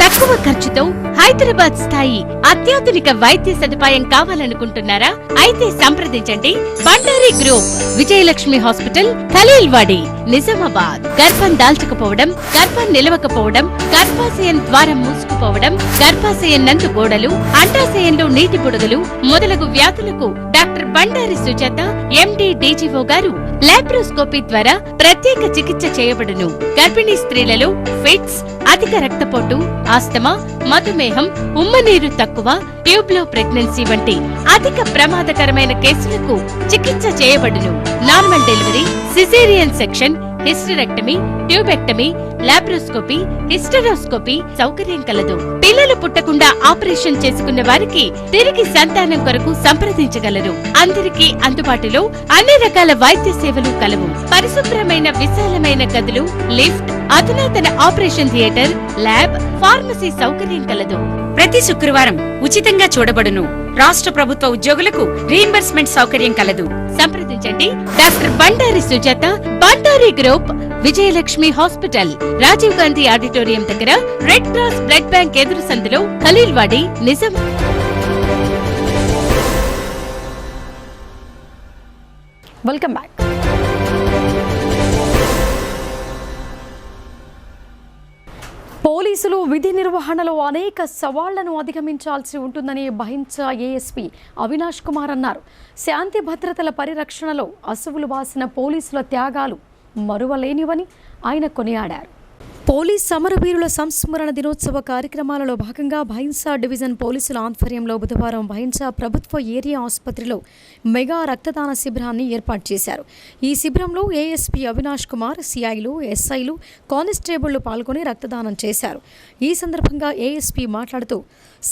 తక్కువ ఖర్చుతో హైదరాబాద్ స్థాయి అత్యాధునిక వైద్య సదుపాయం కావాలనుకుంటున్నారా? అయితే సంప్రదించండి బండారి గ్రూప్, విజయలక్ష్మి హాస్పిటల్, ఖలీల్వాడి, నిజామాబాద్. గర్భం దాల్చకపోవడం, గర్భం నిలవకపోవడం, గర్భాశయం ద్వారం మూసుకుపోవడం, గర్భాశయం నందు గోడలు, అండాశయంలో నీటి బుడగలు మొదలగు వ్యాధులకు డాక్టర్ బండారి సుజాత ఎండి డీజీఓ గారు లాప్రోస్కోపీ ద్వారా ప్రత్యేక చికిత్స చేయబడును. గర్భిణీ స్త్రీలలో ఫిట్స్, అధిక రక్తపోటు, ఆస్తమా, మధుమేహం, ఉమ్మనీరు తక్కువ, ట్యూబ్లో ప్రెగ్నెన్సీ వంటి అధిక ప్రమాదకరమైన కేసులకు చికిత్స చేయబడును. Normal delivery, caesarean section, hysterectomy, tubectomy, laparoscopy, hysteroscopy సౌకర్యం కలదు. పిల్లలు పుట్టకుండా ఆపరేషన్ చేసుకున్న వారికి తిరిగి సంతానం కొరకు సంప్రదించగలరు. అందరికీ అందుబాటులో అన్ని రకాల వైద్య సేవలు కలవు. పరిశుభ్రమైన విశాలమైన గదులు, లిఫ్ట్, అధునాతన ఆపరేషన్ థియేటర్, ల్యాబ్, ఫార్మసీ సౌకర్యం కలదు. ప్రతి శుక్రవారం ఉచితంగా చూడబడును. రాష్ట్ర ప్రభుత్వ ఉద్యోగులకు రీయింబర్స్మెంట్ సౌకర్యం కలదు. సంప్రదించండి doctor Bandari Sujatha, Bandari group, Vijayalakshmi hospital, Rajiv Gandhi auditorium దగ్గర, రెడ్ క్రాస్ బ్లడ్ బ్యాంక్ ఎదురు సందులో, Khaleelwadi, Nizam. Welcome back. Police పోలీసులు విధి నిర్వహణలో అనేక సవాళ్లను అధిగమించాల్సి ఉంటుందని భైంసా ఏఎస్పీ అవినాష్ కుమార్ అన్నారు. శాంతి భద్రతల పరిరక్షణలో అసువులు బాసిన పోలీసుల త్యాగాలు మరువలేనివని ఆయన కొనియాడారు. పోలీస్ సమరవీరుల సంస్మరణ దినోత్సవ కార్యక్రమాలలో భాగంగా భైంసా డివిజన్ పోలీసుల ఆధ్వర్యంలో బుధవారం భైంసా ప్రభుత్వ ఏరియా ఆసుపత్రిలో మెగా రక్తదాన శిబిరాన్ని ఏర్పాటు చేశారు. ఈ శిబిరంలో ఏఎస్పీ అవినాష్ కుమార్, సిఐలు, ఎస్ఐలు, కానిస్టేబుళ్లు పాల్గొని రక్తదానం చేశారు. ఈ సందర్భంగా ఏఎస్పీ మాట్లాడుతూ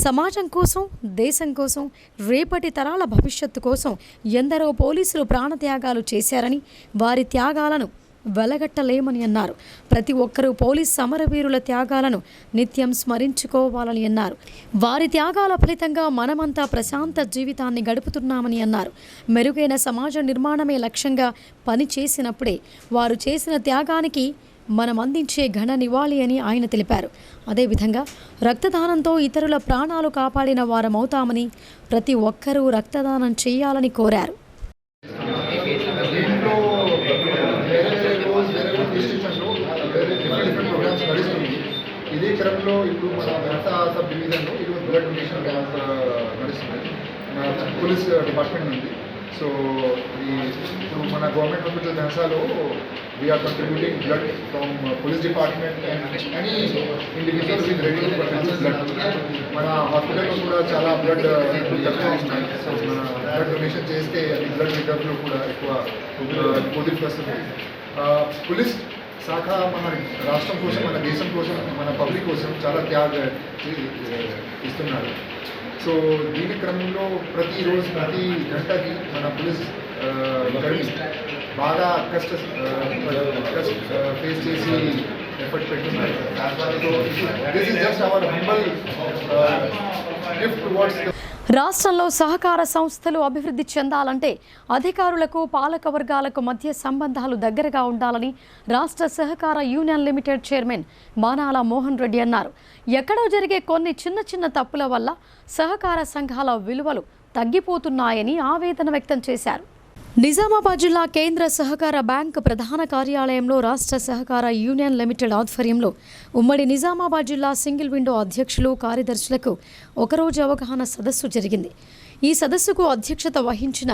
సమాజం కోసం, దేశం కోసం, రేపటి తరాల భవిష్యత్తు కోసం ఎందరో పోలీసులు ప్రాణత్యాగాలు చేశారని, వారి త్యాగాలను వెలగట్టలేమని అన్నారు. ప్రతి ఒక్కరూ పోలీస్ సమరవీరుల త్యాగాలను నిత్యం స్మరించుకోవాలని అన్నారు. వారి త్యాగాల ఫలితంగా మనమంతా ప్రశాంత జీవితాన్ని గడుపుతున్నామని అన్నారు. మెరుగైన సమాజ నిర్మాణమే లక్ష్యంగా పని చేసినప్పుడే వారు చేసిన త్యాగానికి మనం అందించే ఘన నివాళి అని ఆయన తెలిపారు. అదేవిధంగా రక్తదానంతో ఇతరుల ప్రాణాలు కాపాడిన వారమవుతామని ప్రతి ఒక్కరూ రక్తదానం చేయాలని కోరారు. ఇదే క్రమంలో ఇప్పుడు మన భైంసా సబ్ డివిజన్లో ఈరోజు బ్లడ్ డొనేషన్ క్యాంప్ నడుస్తుంది మన పోలీస్ డిపార్ట్మెంట్ నుండి. సో ఇప్పుడు మన గవర్నమెంట్ హాస్పిటల్ భైంసాలో we are contributing blood from police department and any individual with ready to contribute blood. మన హాస్పిటల్లో కూడా చాలా బ్లడ్ రిజర్వ్స్ ఉన్నాయి. సో మన బ్లడ్ డొనేషన్ చేస్తే అది బ్లడ్ రిజర్వ్లో కూడా ఎక్కువ పోలీస్ వస్తుంది. పోలీస్ శాఖ మన రాష్ట్రం కోసం, మన దేశం కోసం, మన పబ్లిక్ కోసం చాలా త్యాగం ఇస్తున్నారు. సో దీని క్రమంలో ప్రతిరోజు ప్రతి గంటకి మన పోలీస్ కర్మీ బాగా కష్ట ఫేస్ చేసి ఎఫర్ట్ పెట్టున్నారు. So this is just our humble gift towards. రాష్ట్రంలో సహకార సంస్థలు అభివృద్ధి చెందాలంటే అధికారులకు, పాలక వర్గాలకు మధ్య సంబంధాలు దగ్గరగా ఉండాలని రాష్ట్ర సహకార union limited chairman Manala Mohan Reddy అన్నారు. ఎక్కడో జరిగే కొన్ని చిన్న చిన్న తప్పుల వల్ల సహకార సంఘాల విలువలు తగ్గిపోతున్నాయని ఆవేదన వ్యక్తం చేశారు. నిజామాబాద్ జిల్లా కేంద్ర సహకార బ్యాంకు ప్రధాన కార్యాలయంలో రాష్ట్ర సహకార యూనియన్ లిమిటెడ్ ఆధ్వర్యంలో ఉమ్మడి నిజామాబాద్ జిల్లా సింగిల్ విండో అధ్యక్షులు, కార్యదర్శులకు ఒకరోజు అవగాహన సదస్సు జరిగింది. ఈ సదస్సుకు అధ్యక్షత వహించిన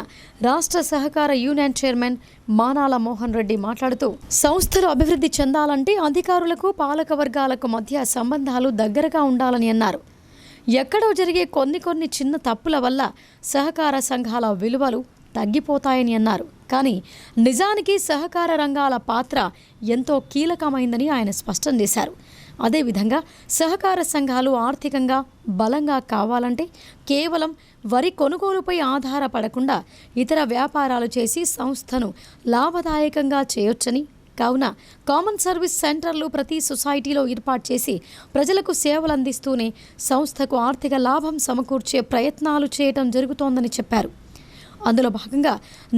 రాష్ట్ర సహకార యూనియన్ చైర్మన్ మానాల మోహన్ రెడ్డి మాట్లాడుతూ సంస్థలు అభివృద్ధి చెందాలంటే అధికారులకు, పాలక వర్గాలకు మధ్య సంబంధాలు దగ్గరగా ఉండాలని అన్నారు. ఎక్కడో జరిగే కొన్ని చిన్న తప్పుల వల్ల సహకార సంఘాల విలువలు తగ్గిపోతాయని అన్నారు. కానీ నిజానికి సహకార రంగాల పాత్ర ఎంతో కీలకమైందని ఆయన స్పష్టం చేశారు. అదేవిధంగా సహకార సంఘాలు ఆర్థికంగా బలంగా కావాలంటే కేవలం వరి కొనుగోలుపై ఆధారపడకుండా ఇతర వ్యాపారాలు చేసి సంస్థను లాభదాయకంగా చేయొచ్చని, కావున కామన్ సర్వీస్ సెంటర్లు ప్రతి సొసైటీలో ఏర్పాటు చేసి ప్రజలకు సేవలు అందిస్తూనే సంస్థకు ఆర్థిక లాభం సమకూర్చే ప్రయత్నాలు చేయడం జరుగుతోందని చెప్పారు. అందులో భాగంగా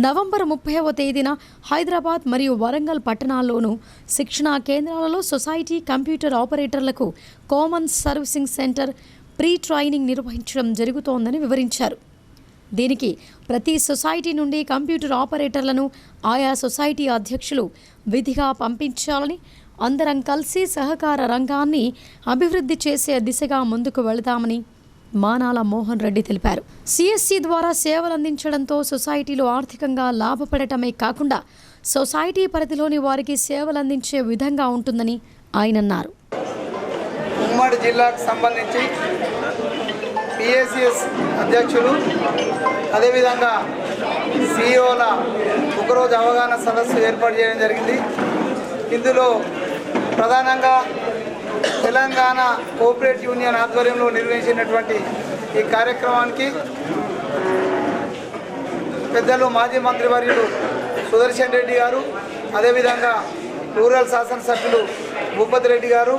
నవంబర్ 30వ తేదీన హైదరాబాద్ మరియు వరంగల్ పట్టణాల్లోనూ శిక్షణా కేంద్రాలలో సొసైటీ కంప్యూటర్ ఆపరేటర్లకు common servicing centre pre training నిర్వహించడం జరుగుతోందని వివరించారు. దీనికి ప్రతి సొసైటీ నుండి కంప్యూటర్ ఆపరేటర్లను ఆయా సొసైటీ అధ్యక్షులు విధిగా పంపించాలని, అందరం కలిసి సహకార రంగాన్ని అభివృద్ధి చేసే దిశగా ముందుకు వెళదామని మానాల మోహన్ రెడ్డి తెలిపారు. సిఎస్సి ద్వారా సేవలు అందించడంతో సొసైటీలో ఆర్థికంగా లాభపడటమే కాకుండా సొసైటీ పరిధిలోని వారికి సేవలు అందించే విధంగా ఉంటుందని ఆయన అన్నారు. ఉమ్మడి జిల్లాకు సంబంధించి పిఎస్సిఎస్ అధ్యక్షులు, అదేవిధంగా సిఇఓల ఒకరోజు అవగాహన సదస్సు ఏర్పాటు చేయడం జరిగింది. ఇందులో ప్రధానంగా తెలంగాణ కోఆపరేటివ్ యూనియన్ ఆధ్వర్యంలో నిర్వహించినటువంటి ఈ కార్యక్రమానికి పెద్దలు మాజీ మంత్రివర్యులు సుదర్శన్ రెడ్డి గారు, అదేవిధంగా రూరల్ శాసనసభ్యులు భూపతి రెడ్డి గారు,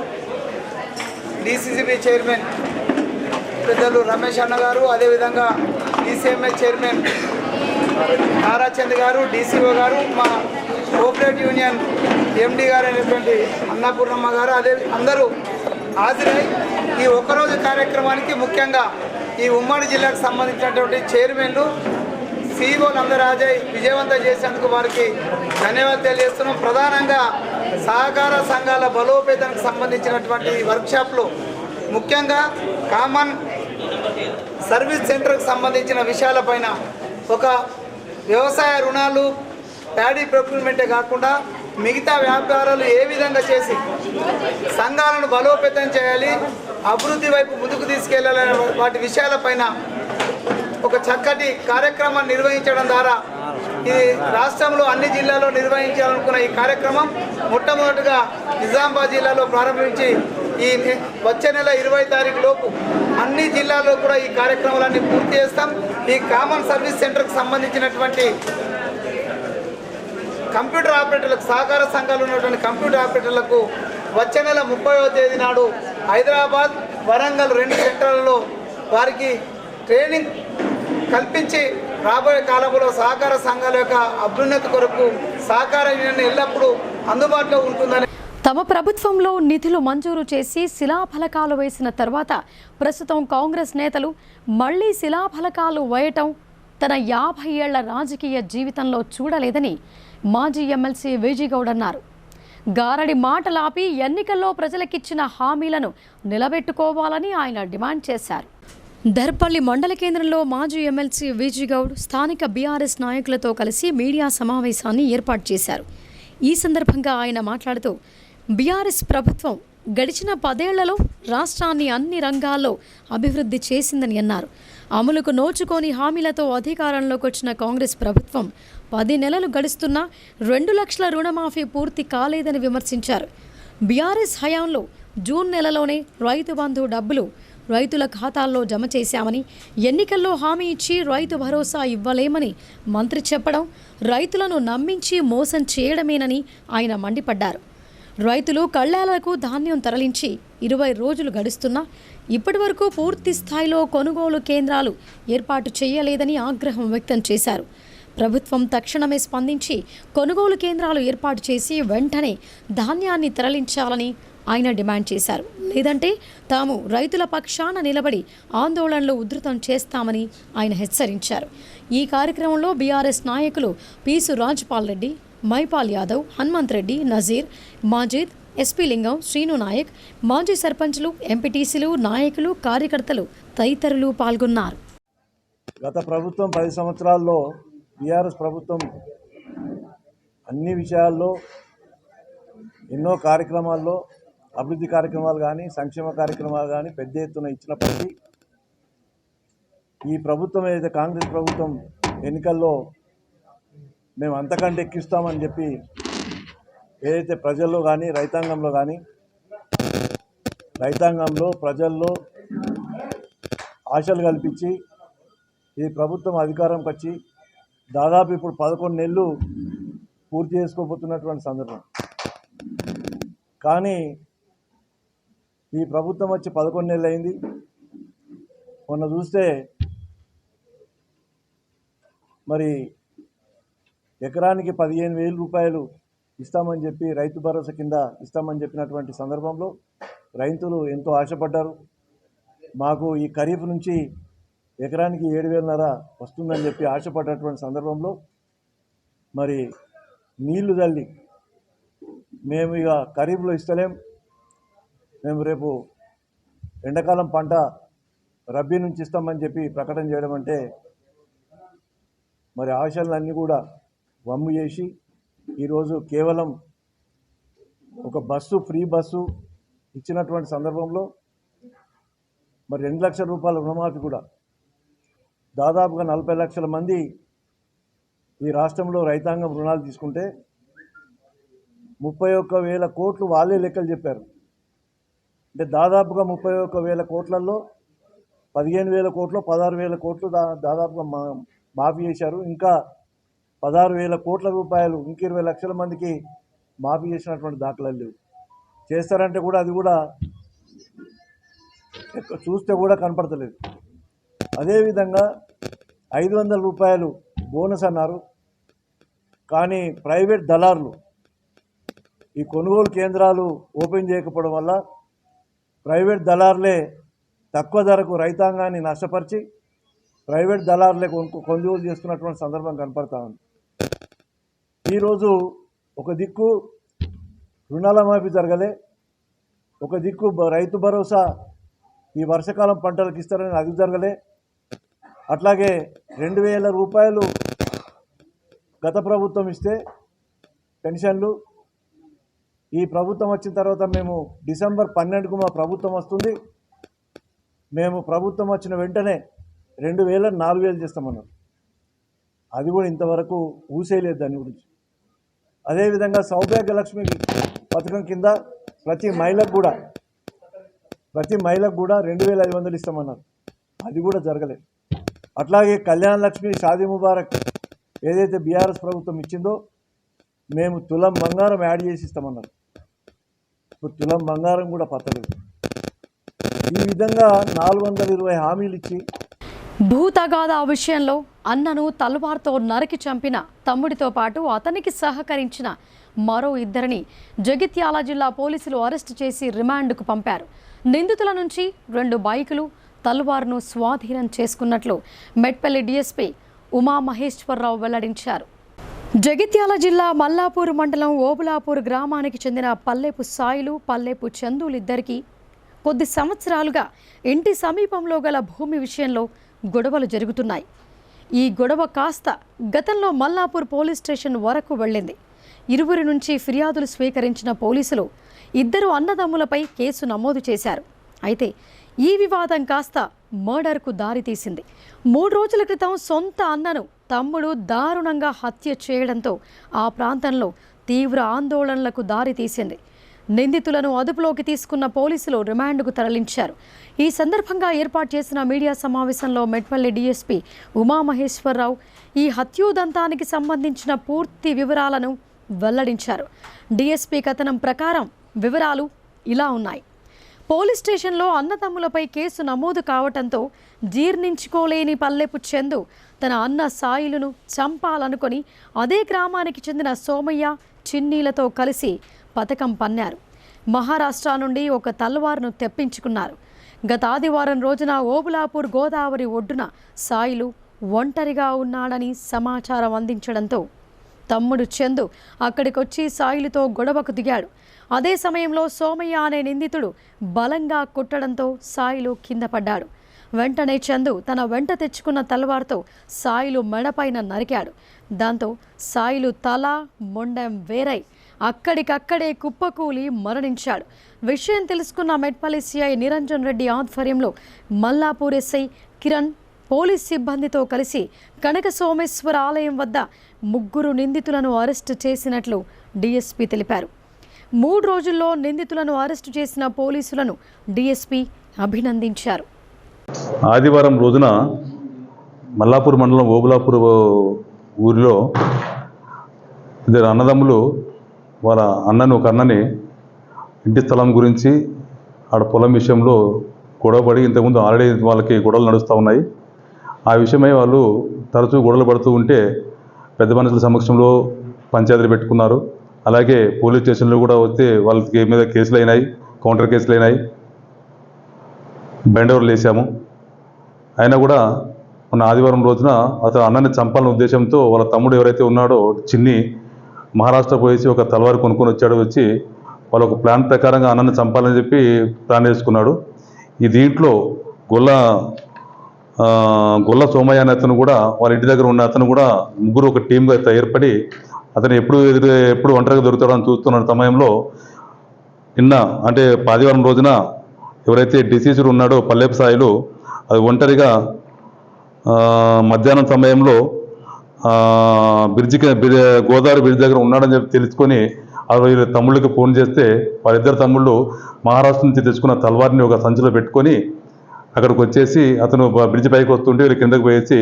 డిసిసిబి చైర్మన్ పెద్దలు రమేష్ అన్న గారు, అదేవిధంగా డిసిఎంఏ చైర్మన్ నారాచంద్ గారు, డిసిఓ గారు, మా కోఆపరేటివ్ యూనియన్ ఎండి గారు అయినటువంటి అన్నపూర్ణమ్మ గారు, అదే అందరూ హాజరై ఈ ఒక్కరోజు కార్యక్రమానికి ముఖ్యంగా ఈ ఉమ్మడి జిల్లాకు సంబంధించినటువంటి చైర్మన్లు, సిఇఓలు అందరూ హాజరై విజయవంతం చేసేందుకు వారికి ధన్యవాదాలు తెలియజేస్తున్నాం. ప్రధానంగా సహకార సంఘాల బలోపేతానికి సంబంధించినటువంటి వర్క్షాప్లో ముఖ్యంగా కామన్ సర్వీస్ సెంటర్కి సంబంధించిన విషయాలపైన ఒక వ్యవసాయ రుణాలు ప్యాడీ ప్రొక్యూర్మెంటే కాకుండా మిగతా వ్యాపారాలు ఏ విధంగా చేసి సంఘాలను బలోపేతం చేయాలి, అభివృద్ధి వైపు ముందుకు తీసుకెళ్లాలనే వాటి విషయాలపైన ఒక చక్కటి కార్యక్రమాన్ని నిర్వహించడం ద్వారా ఇది రాష్ట్రంలో అన్ని జిల్లాల్లో నిర్వహించాలనుకున్న ఈ కార్యక్రమం మొట్టమొదటిగా నిజామాబాద్ జిల్లాలో ప్రారంభించి ఈ వచ్చే నెల 20 తారీఖు లోపు అన్ని జిల్లాల్లో కూడా ఈ కార్యక్రమాలన్నీ పూర్తి చేస్తాం. ఈ కామన్ సర్వీస్ సెంటర్కి సంబంధించినటువంటి కంప్యూటర్ ఆపరేటర్లకు, సహకార సంఘాలు ఉన్నటువంటి కంప్యూటర్ ఆపరేటర్లకు వచ్చే నెల 30వ తేదీ నాడు హైదరాబాద్, వరంగల్ 2 సెంటర్లలో వారికి ట్రైనింగ్ కల్పించి రాబోయే కాలంలో సహకార సంఘాల యొక్క అభ్యున్నతి కొరకు సహకార యూనియన్ ఎల్లప్పుడూ అందుబాటులో ఉంటుందని. తమ ప్రభుత్వంలో నిధులు మంజూరు చేసి శిలాఫలకాలు వేసిన తర్వాత ప్రస్తుతం కాంగ్రెస్ నేతలు మళ్లీ శిలాఫలకాలు వేయటం తన 50 ఏళ్ల రాజకీయ జీవితంలో చూడలేదని మాజీ ఎమ్మెల్సీ విజయగౌడ్ అన్నారు. గారడి మాటలాపి ఎన్నికల్లో ప్రజలకిచ్చిన హామీలను నిలబెట్టుకోవాలని ఆయన డిమాండ్ చేశారు. దర్పల్లి మండల కేంద్రంలో మాజీ ఎమ్మెల్సీ విజయగౌడ్ స్థానిక బీఆర్ఎస్ నాయకులతో కలిసి మీడియా సమావేశాన్ని ఏర్పాటు చేశారు. ఈ సందర్భంగా ఆయన మాట్లాడుతూ బీఆర్ఎస్ ప్రభుత్వం గడిచిన 10 ఏళ్లలో రాష్ట్రాన్ని అన్ని రంగాల్లో అభివృద్ధి చేసిందని అన్నారు. అమలుకు నోచుకోని హామీలతో అధికారంలోకి వచ్చిన కాంగ్రెస్ ప్రభుత్వం 10 నెలలు గడుస్తున్నా 2 లక్షల రుణమాఫీ పూర్తి కాలేదని విమర్శించారు. బీఆర్ఎస్ హయాంలో జూన్ నెలలోనే రైతు బంధు డబ్బులు రైతుల ఖాతాల్లో జమ చేశామని, ఎన్నికల్లో హామీ ఇచ్చి రైతు భరోసా ఇవ్వలేమని మంత్రి చెప్పడం రైతులను నమ్మించి మోసం చేయడమేనని ఆయన మండిపడ్డారు. రైతులు కళ్ళాలకు ధాన్యం తరలించి 20 రోజులు గడుస్తున్నా ఇప్పటి వరకు పూర్తి స్థాయిలో కొనుగోలు కేంద్రాలు ఏర్పాటు చేయలేదని ఆగ్రహం వ్యక్తం చేశారు. ప్రభుత్వం తక్షణమే స్పందించి కొనుగోలు కేంద్రాలు ఏర్పాటు చేసి వెంటనే ధాన్యాన్ని తరలించాలని ఆయన డిమాండ్ చేశారు. లేదంటే తాము రైతుల పక్షాన నిలబడి ఆందోళనలు ఉధృతం చేస్తామని ఆయన హెచ్చరించారు. ఈ కార్యక్రమంలో బీఆర్ఎస్ నాయకులు పీసు రాజ్పాల్ రెడ్డి, మైపాల్ యాదవ్, హనుమంత్ రెడ్డి, నజీర్, మాజిద్, ఎస్పీ లింగం, శ్రీను నాయక్, మాజీ సర్పంచ్లు, ఎంపీటీసీలు, నాయకులు, కార్యకర్తలు తదితరులు పాల్గొన్నారు. గత ప్రభుత్వం 10 సంవత్సరాల్లో బీఆర్ఎస్ ప్రభుత్వం అన్ని విషయాల్లో ఎన్నో కార్యక్రమాల్లో అభివృద్ధి కార్యక్రమాలు కానీ సంక్షేమ కార్యక్రమాలు కానీ పెద్ద ఎత్తున ఇచ్చినప్పటికీ ఈ ప్రభుత్వం ఏదైతే కాంగ్రెస్ ప్రభుత్వం ఎన్నికల్లో మేము అంతకంటే ఎక్కిస్తామని చెప్పి ఏదైతే ప్రజల్లో కానీ రైతాంగంలో ప్రజల్లో ఆశలు కల్పించి ఈ ప్రభుత్వం అధికారంకి వచ్చి దాదాపు ఇప్పుడు 11 నెలలు పూర్తి చేసుకోబోతున్నటువంటి సందర్భం. కానీ ఈ ప్రభుత్వం వచ్చి 11 నెలలు అయింది. మొన్న చూస్తే మరి ఎకరానికి 15,000 రూపాయలు ఇస్తామని చెప్పి రైతు భరోసా కింద ఇస్తామని చెప్పినటువంటి సందర్భంలో రైతులు ఎంతో ఆశపడ్డారు. మాకు ఈ ఖరీఫ్ నుంచి ఎకరానికి 7,500 వస్తుందని చెప్పి ఆశపడ్డటువంటి సందర్భంలో మరి నీళ్లు తల్లి మేము ఇక ఖరీఫ్లో ఇస్తలేం, మేము రేపు ఎండాకాలం పంట రబ్బీ నుంచి ఇస్తామని చెప్పి ప్రకటన చేయడం అంటే మరి ఆశలన్నీ కూడా వమ్ము చేసి ఈరోజు కేవలం ఒక ఫ్రీ బస్సు ఇచ్చినటువంటి సందర్భంలో మరి 2 లక్షల రూపాయల రుణమాఫీ కూడా దాదాపుగా 40 లక్షల మంది ఈ రాష్ట్రంలో రైతాంగం రుణాలు తీసుకుంటే 31,000 కోట్లు వాళ్ళే లెక్కలు చెప్పారు. అంటే దాదాపుగా 31,000 కోట్లలో 15,000 కోట్లు 16,000 కోట్లు దాదాపుగా మాఫీ చేశారు. ఇంకా 16,000 కోట్ల రూపాయలు ఇంక 20 లక్షల మందికి మాఫీ చేసినటువంటి దాఖలాలు లేవు. చేస్తారంటే కూడా అది కూడా చూస్తే కూడా కనపడతలేదు. అదేవిధంగా 500 రూపాయలు బోనస్ అన్నారు. కానీ ప్రైవేట్ దళారులు ఈ కొనుగోలు కేంద్రాలు ఓపెన్ చేయకపోవడం వల్ల ప్రైవేట్ దళారులే తక్కువ ధరకు రైతాంగాన్ని నష్టపరిచి ప్రైవేట్ దళారులే కొనుగోలు చేస్తున్నటువంటి సందర్భం కనపడతా ఉంది. ఈరోజు ఒక దిక్కు రుణాల మాఫీ జరగలే, ఒక దిక్కు రైతు భరోసా ఈ వర్షాకాలం పంటలకు ఇస్తారని అది జరగలే, అట్లాగే 2000 రూపాయలు గత ప్రభుత్వం ఇస్తే పెన్షన్లు, ఈ ప్రభుత్వం వచ్చిన తర్వాత మేము డిసెంబర్ 12కు మా ప్రభుత్వం వస్తుంది, మేము ప్రభుత్వం వచ్చిన వెంటనే 2000 4000 చేస్తామన్నారు. అది కూడా ఇంతవరకు ఊసేయలేదు దాని గురించి. అదేవిధంగా సౌభాగ్యలక్ష్మి పథకం కింద ప్రతి మహిళకు కూడా 2500 ఇస్తామన్నారు. అది కూడా జరగలేదు. అట్లాగే కళ్యాణ లక్ష్మి, షాదీ ముబారక్ ఏదైతే బీఆర్ఎస్ ప్రభుత్వం ఇచ్చిందో మేము తులం బంగారం యాడ్ చేసి ఇస్తామన్నారు. ఇప్పుడు తులం బంగారం కూడా పత్తలేదు. ఈ విధంగా 420 హామీలు ఇచ్చి భూతగాదా విషయంలో అన్నను తల్వార్తో నరికి చంపిన తమ్ముడితో పాటు అతనికి సహకరించిన మరో 2 జగిత్యాల జిల్లా పోలీసులు అరెస్టు చేసి రిమాండ్కు పంపారు. నిందితుల నుంచి 2 బైకులు, తల్వార్ను స్వాధీనం చేసుకున్నట్లు మెట్పల్లి డీఎస్పీ ఉమామహేశ్వరరావు వెల్లడించారు. జగిత్యాల జిల్లా మల్లాపూర్ మండలం ఓబులాపూర్ గ్రామానికి చెందిన పల్లెపు సాయిలు, పల్లెపు చందులిద్దరికీ కొద్ది సంవత్సరాలుగా ఇంటి సమీపంలో గల భూమి విషయంలో గొడవలు జరుగుతున్నాయి. ఈ గొడవ కాస్త గతంలో మల్లాపూర్ పోలీస్ స్టేషన్ వరకు వెళ్ళింది. ఇరువురి నుంచి ఫిర్యాదులు స్వీకరించిన పోలీసులు 2 అన్నదమ్ములపై కేసు నమోదు చేశారు. అయితే ఈ వివాదం కాస్త మర్డర్కు దారితీసింది. 3 రోజుల క్రితం సొంత అన్నను తమ్ముడు దారుణంగా హత్య చేయడంతో ఆ ప్రాంతంలో తీవ్ర ఆందోళనలకు దారితీసింది. నిందితులను అదుపులోకి తీసుకున్న పోలీసులు రిమాండ్కు తరలించారు. ఈ సందర్భంగా ఏర్పాటు చేసిన మీడియా సమావేశంలో మెట్పల్లి డీఎస్పీ ఉమామహేశ్వరరావు ఈ హత్యోదంతానికి సంబంధించిన పూర్తి వివరాలను వెల్లడించారు. డీఎస్పీ కథనం ప్రకారం వివరాలు ఇలా ఉన్నాయి. పోలీస్ స్టేషన్లో అన్నదమ్ములపై కేసు నమోదు కావడంతో జీర్ణించుకోలేని పల్లెపు చందు తన అన్న సాయిలను చంపాలనుకొని అదే గ్రామానికి చెందిన సోమయ్య, చిన్నీలతో కలిసి పథకం పన్నారు. మహారాష్ట్ర నుండి ఒక తల్వార్ను తెప్పించుకున్నారు. గత ఆదివారం రోజున ఓబులాపూర్ గోదావరి ఒడ్డున సాయిలు ఒంటరిగా ఉన్నాడని సమాచారం అందించడంతో తమ్ముడు చందు అక్కడికొచ్చి సాయిలతో గొడవకు దిగాడు. అదే సమయంలో సోమయ్య అనే నిందితుడు బలంగా కొట్టడంతో సాయిలు కింద పడ్డాడు. వెంటనే చందు తన వెంట తెచ్చుకున్న తలవార్తో సాయిలు మెడపైన నరికాడు. దాంతో సాయిలు తల, మొండెం వేరై అక్కడికక్కడే కుప్పకూలి మరణించాడు. విషయం తెలుసుకున్న మెట్పల్లి సిఐ నిరంజన్ రెడ్డి ఆధ్వర్యంలో మల్లాపూర్ ఎస్ఐ కిరణ్ పోలీస్ సిబ్బందితో కలిసి కనక సోమేశ్వర ఆలయం వద్ద 3 నిందితులను అరెస్టు చేసినట్లు డీఎస్పీ తెలిపారు. 3 రోజుల్లో నిందితులను అరెస్టు చేసిన పోలీసులను డీఎస్పీ అభినందించారు. ఆదివారం రోజున మల్లాపూర్ మండలం ఓబులాపూర్ ఊరిలో 2 అన్నదమ్ములు వాళ్ళ ఒక అన్నని ఇంటి స్థలం గురించి ఆడ పొలం విషయంలో గొడవపడి ఇంతకుముందు ఆల్రెడీ వాళ్ళకి గొడవలు నడుస్తూ ఉన్నాయి. ఆ విషయమై వాళ్ళు తరచూ గొడవలు పడుతూ ఉంటే పెద్ద మనుషుల సమక్షంలో పంచాయతీలు పెట్టుకున్నారు. అలాగే పోలీస్ స్టేషన్లో కూడా వస్తే వాళ్ళకి మీద కేసులు అయినాయి, కౌంటర్ కేసులు అయినాయి, బెండోవర్లు వేసాము. అయినా కూడా మొన్న ఆదివారం రోజున అతను అన్నని చంపాలనే ఉద్దేశంతో వాళ్ళ తమ్ముడు ఎవరైతే ఉన్నాడో చిన్ని మహారాష్ట్ర పోయేసి ఒక తలవారు కొనుక్కొని వచ్చి వాళ్ళ ఒక ప్లాన్ ప్రకారంగా అన్నని చంపాలని చెప్పి ప్లాన్ చేసుకున్నాడు. ఈ దీంట్లో గొల్ల సోమయ్య అనే అతను కూడా వాళ్ళ ఇంటి దగ్గర ఉన్న అతను కూడా ముగ్గురు ఒక టీమ్గా ఏర్పడి అతను ఎప్పుడు ఒంటరిగా దొరుకుతాడని చూస్తున్న సమయంలో నిన్న అంటే ఆదివారం రోజున ఎవరైతే డిసీజుడు ఉన్నాడో పల్లెపు సాయిలు అది ఒంటరిగా మధ్యాహ్నం సమయంలో గోదావరి బ్రిడ్జ్ దగ్గర ఉన్నాడని చెప్పి తెలుసుకొని వీళ్ళ తమ్ముళ్ళకి ఫోన్ చేస్తే వాళ్ళిద్దరు తమ్ముళ్ళు మహారాష్ట్ర నుంచి తెచ్చుకున్న తల్వార్ని ఒక సంచిలో పెట్టుకొని అక్కడికి వచ్చేసి అతను బ్రిడ్జ్ పైకి వస్తుంటే వీళ్ళు కిందకు పోయేసి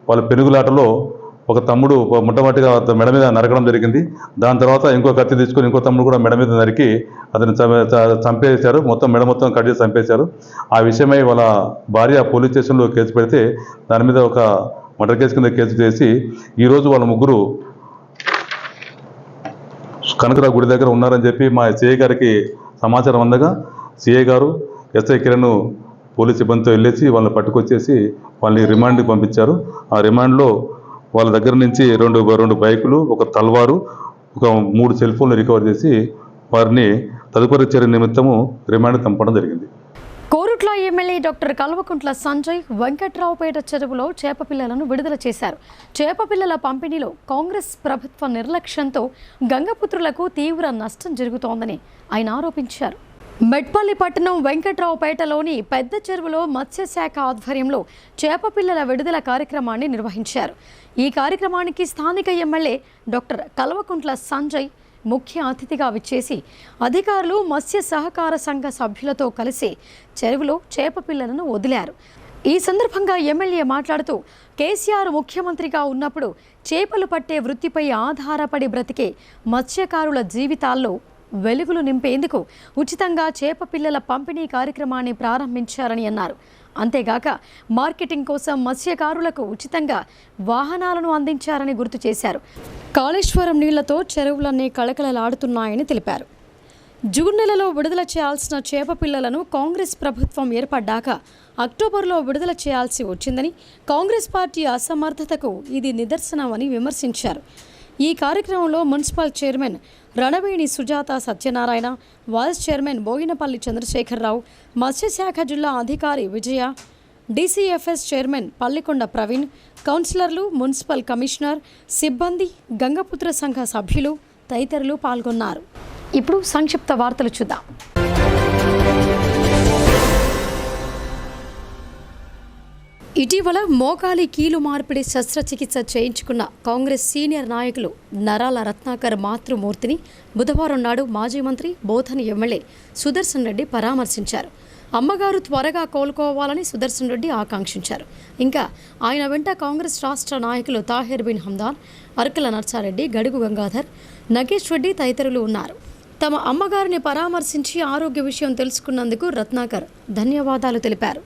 వాళ్ళ పెనుగులాటలో ఒక తమ్ముడు మొట్టమొదటిగా మెడ మీద నరకడం జరిగింది. దాని తర్వాత ఇంకో కత్తి తీసుకొని ఇంకో తమ్ముడు కూడా మెడ మీద నరికి అతను చంపేశారు. మెడ మొత్తం కట్ చేసి చంపేశారు. ఆ విషయమై వాళ్ళ భార్య పోలీస్ స్టేషన్లో కేసు పెడితే దాని మీద ఒక మర్డర్ కేసు కింద కేసు చేసి ఈరోజు వాళ్ళ ముగ్గురు కనకరావు గుడి దగ్గర ఉన్నారని చెప్పి మా సిఐ గారికి సమాచారం అందగా సిఐ గారు ఎస్ఐ కిరణ్ పోలీస్ సిబ్బందితో వెళ్ళేసి వాళ్ళని పట్టుకొచ్చేసి వాళ్ళని రిమాండ్కి పంపించారు. ఆ రిమాండ్లో వాళ్ళ దగ్గర నుంచి రెండు బైకులు, ఒక తల్వారు, ఒక 3 సెల్ ఫోన్లు రికవర్ చేసి వారిని తదుపరి చర్య నిమిత్తము రిమాండ్ పంపడం జరిగింది. కోరుట్ల ఎమ్మెల్యే డాక్టర్ కల్వకుంట్ల సంజయ్ వెంకట్రావుపేట చెరువులో చేపపిల్లలను విడుదల చేశారు. చేపపిల్లల పంపిణీలో కాంగ్రెస్ ప్రభుత్వ నిర్లక్ష్యంతో గంగపుత్రులకు తీవ్ర నష్టం జరుగుతోందని ఆయన ఆరోపించారు. మెట్పల్లి పట్టణం వెంకట్రావుపేటలోని పెద్ద చెరువులో మత్స్యశాఖ ఆధ్వర్యంలో చేపపిల్లల విడుదల కార్యక్రమాన్ని నిర్వహించారు. ఈ కార్యక్రమానికి స్థానిక ఎమ్మెల్యే డాక్టర్ కల్వకుంట్ల సంజయ్ ముఖ్య అతిథిగా విచ్చేసి అధికారులు మత్స్య సహకార సంఘ సభ్యులతో కలిసి చెరువులో చేపపిల్లలను వదిలారు. ఈ సందర్భంగా ఎమ్మెల్యే మాట్లాడుతూ కేసీఆర్ ముఖ్యమంత్రిగా ఉన్నప్పుడు చేపలు పట్టే వృత్తిపై ఆధారపడి బ్రతికే మత్స్యకారుల జీవితాల్లో వెలుగులు నింపేందుకు ఉచితంగా చేపపిల్లల పంపిణీ కార్యక్రమాన్ని ప్రారంభించారని అన్నారు. అంతేగాక మార్కెటింగ్ కోసం మత్స్యకారులకు ఉచితంగా వాహనాలను అందించారని గుర్తు చేశారు. కాళేశ్వరం నీళ్లతో చెరువులన్నీ కళకళలాడుతున్నాయని తెలిపారు. జూన్ నెలలో విడుదల చేయాల్సిన చేపపిల్లలను కాంగ్రెస్ ప్రభుత్వం ఏర్పడ్డాక అక్టోబర్లో విడుదల చేయాల్సి వచ్చిందని, కాంగ్రెస్ పార్టీ అసమర్థతకు ఇది నిదర్శనమని విమర్శించారు. ఈ కార్యక్రమంలో municipal chairman Ranaveni Sujatha Satyanarayana, vice chairman Boinapalli Chandrashekhar Rao, మత్స్యశాఖ జిల్లా అధికారి విజయ, డీసీఎఫ్ఎస్ చైర్మన్ పల్లికొండ ప్రవీణ్, కౌన్సిలర్లు, మున్సిపల్ కమిషనర్, సిబ్బంది, గంగపుత్ర సంఘ సభ్యులు తదితరులు పాల్గొన్నారు. ఇప్పుడు సంక్షిప్త వార్తలు చూద్దాం. ఇటీవల మోకాలి కీలు మార్పిడి శస్త్రచికిత్స చేయించుకున్న కాంగ్రెస్ సీనియర్ నాయకులు నరాల రత్నాకర్ మాతృమూర్తిని బుధవారం నాడు మాజీ మంత్రి బోధన్ ఎమ్మెల్యే సుదర్శన్ రెడ్డి పరామర్శించారు. అమ్మగారు త్వరగా కోలుకోవాలని సుదర్శన్ రెడ్డి ఆకాంక్షించారు. ఇంకా ఆయన వెంట కాంగ్రెస్ రాష్ట్ర నాయకులు తాహిర్ బిన్ హమ్దాన్, అరకల నర్సారెడ్డి, గడుగు గంగాధర్, నగేష్ రెడ్డి తదితరులు ఉన్నారు. తమ అమ్మగారిని పరామర్శించి ఆరోగ్య విషయం తెలుసుకున్నందుకు రత్నాకర్ ధన్యవాదాలు తెలిపారు.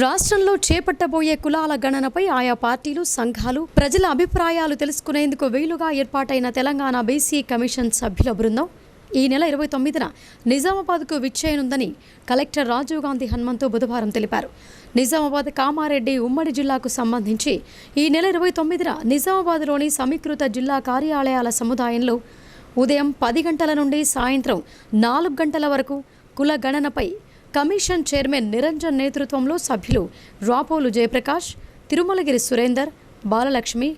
రాష్ట్రంలో చేపట్టబోయే కులాల గణనపై ఆయా పార్టీలు, సంఘాలు, ప్రజల అభిప్రాయాలు తెలుసుకునేందుకు వీలుగా ఏర్పాటైన తెలంగాణ బీసీ కమిషన్ సభ్యుల బృందం ఈ నెల 29న నిజామాబాద్కు విచ్చేయనుందని కలెక్టర్ రాజీవ్ గాంధీ హనుమంతు బుధవారం తెలిపారు. నిజామాబాద్, కామారెడ్డి ఉమ్మడి జిల్లాకు సంబంధించి ఈ నెల 29న నిజామాబాద్లోని సమీకృత జిల్లా కార్యాలయాల సముదాయంలో ఉదయం 10 గంటల నుండి సాయంత్రం 4 గంటల వరకు కుల గణనపై కమిషన్ చైర్మన్ నిరంజన్ నేతృత్వంలో సభ్యులు రాపోలు జయప్రకాష్, తిరుమలగిరి సురేందర్, బాలలక్ష్మి,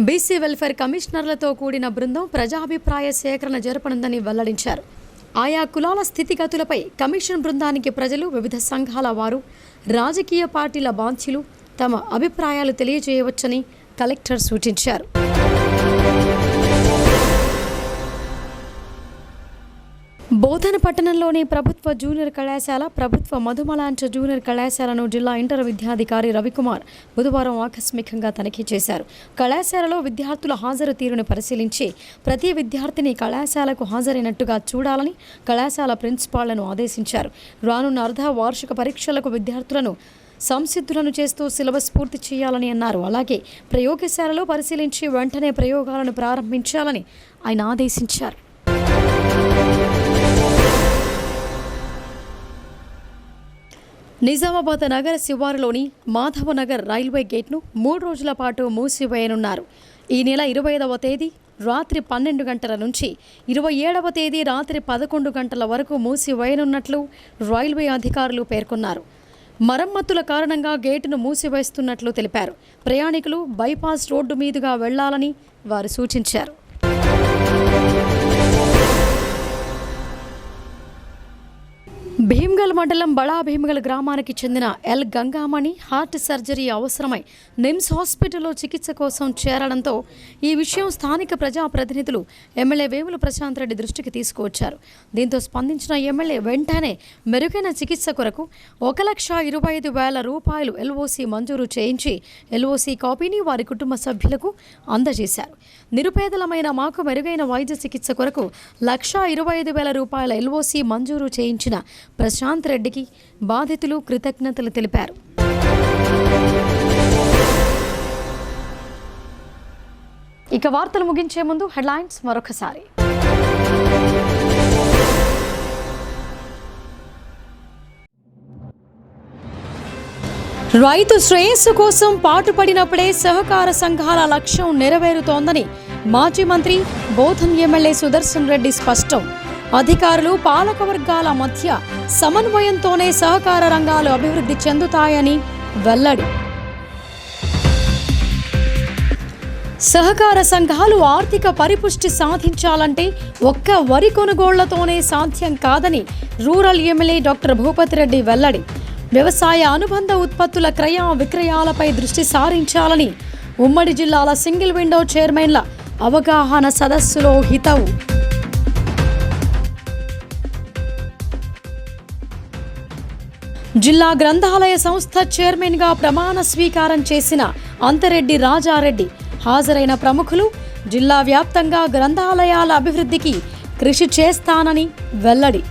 బీసీ వెల్ఫేర్ కమిషనర్లతో కూడిన బృందం ప్రజాభిప్రాయ సేకరణ జరపనుందని వెల్లడించారు. ఆయా కులాల స్థితిగతులపై కమిషన్ బృందానికి ప్రజలు, వివిధ సంఘాల వారు, రాజకీయ పార్టీల బాధ్యులు తమ అభిప్రాయాలు తెలియజేయవచ్చని కలెక్టర్ సూచించారు. బోధన పట్టణంలోని ప్రభుత్వ జూనియర్ కళాశాల, ప్రభుత్వ మధుమలాంచ జూనియర్ కళాశాలను జిల్లా ఇంటర్ విద్యాధికారి రవికుమార్ బుధవారం ఆకస్మికంగా తనిఖీ చేశారు. కళాశాలలో విద్యార్థుల హాజరు తీరును పరిశీలించి ప్రతి విద్యార్థిని కళాశాలకు హాజరైనట్టుగా చూడాలని కళాశాల ప్రిన్సిపాళ్లను ఆదేశించారు. రానున్న అర్ధ వార్షిక పరీక్షలకు విద్యార్థులను సంసిద్ధులను చేస్తూ సిలబస్ పూర్తి చేయాలని అన్నారు. అలాగే ప్రయోగశాలలో పరిశీలించి వెంటనే ప్రయోగాలను ప్రారంభించాలని ఆయన ఆదేశించారు. నిజామాబాద్ నగర శివారులోని మాధవనగర్ రైల్వే గేట్ను 3 రోజుల పాటు మూసివేయనున్నారు. ఈ నెల 25వ తేదీ రాత్రి 12 గంటల నుంచి 27వ తేదీ రాత్రి 11 గంటల వరకు మూసివేయనున్నట్లు రైల్వే అధికారులు పేర్కొన్నారు. మరమ్మతుల కారణంగా గేటును మూసివేస్తున్నట్లు తెలిపారు. ప్రయాణికులు బైపాస్ రోడ్డు మీదుగా వెళ్లాలని వారు సూచించారు. భీమ్గల్ మండలం బడా భీమ్గల్ గ్రామానికి చెందిన ఎల్ గంగామణి హార్ట్ సర్జరీ అవసరమై నిమ్స్ హాస్పిటల్లో చికిత్స కోసం చేరడంతో ఈ విషయం స్థానిక ప్రజాప్రతినిధులు ఎమ్మెల్యే వేముల ప్రశాంత్ రెడ్డి దృష్టికి తీసుకువచ్చారు. దీంతో స్పందించిన ఎమ్మెల్యే వెంటనే మెరుగైన చికిత్స కొరకు 1,25,000 రూపాయలు ఎల్ఓసి మంజూరు చేయించి ఎల్ఓసి కాపీని వారి కుటుంబ సభ్యులకు అందజేశారు. నిరుపేదలమైన మాకు మెరుగైన వైద్య చికిత్స కొరకు 1,25,000 రూపాయల ఎల్ఓసి మంజూరు చేయించిన ప్రశాంత్ రెడ్డికి బాధితులు కృతజ్ఞతలు తెలిపారు. ఇక వార్తలు ముగించే ముందు హెడ్లైన్స్ మరొకసారి. రైతు శ్రేయస్సు కోసం పాటుపడినప్పుడే సహకార సంఘాల లక్ష్యం నెరవేరుతోందని మాజీ మంత్రి బోధన్ ఎమ్మెల్యే సుదర్శన్ రెడ్డి స్పష్టం. అధికారులు పాలక వర్గాల మధ్య సమన్వయంతోనే సహకార రంగాలు అభివృద్ధి చెందుతాయని వెల్లడి. సహకార సంఘాలు ఆర్థిక పరిపుష్టి సాధించాలంటే ఒక్క వరి కొనుగోళ్లతోనే సాధ్యం కాదని రూరల్ ఎమ్మెల్యే డాక్టర్ భూపతిరెడ్డి వెల్లడి. వ్యవసాయ అనుబంధ ఉత్పత్తుల క్రయ విక్రయాలపై దృష్టి సారించాలని ఉమ్మడి జిల్లాల సింగిల్ విండో చైర్మన్ల అవగాహన సదస్సులో హితవు. జిల్లా గ్రంథాలయ సంస్థ చైర్మన్గా ప్రమాణ స్వీకారం చేసిన అంతరెడ్డి రాజారెడ్డి హాజరైన ప్రముఖులు జిల్లా వ్యాప్తంగా గ్రంథాలయాల అభివృద్ధికి కృషి చేస్తానని వెల్లడి.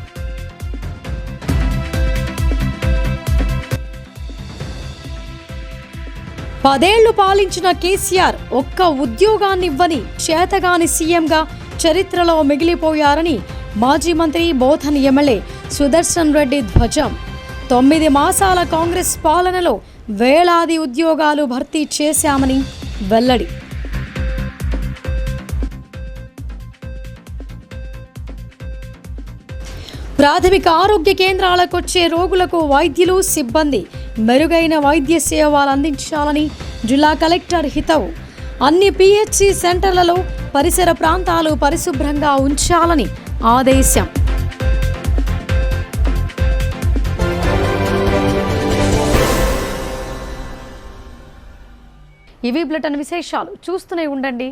పదేళ్లు పాలించిన కేసీఆర్ ఒక్క ఉద్యోగాన్నివ్వని చేతగాని సీఎంగా చరిత్రలో మిగిలిపోయారని మాజీ మంత్రి బోధన్ ఎమ్మెల్యే సుదర్శన్ రెడ్డి ధ్వజం. 9 మాసాల కాంగ్రెస్ పాలనలో వేలాది ఉద్యోగాలు భర్తీ చేశామని వెల్లడి. ప్రాథమిక ఆరోగ్య కేంద్రాలకొచ్చే రోగులకు వైద్యులు సిబ్బంది మెరుగైన వైద్య సేవలు అందించాలని జిల్లా కలెక్టర్ హితవు. అన్ని పిహెచ్సి సెంటర్లలో పరిసర ప్రాంతాలు పరిశుభ్రంగా ఉంచాలని ఆదేశం. ఇవి బులెటిన్ విశేషాలు. చూస్తూనే ఉండండి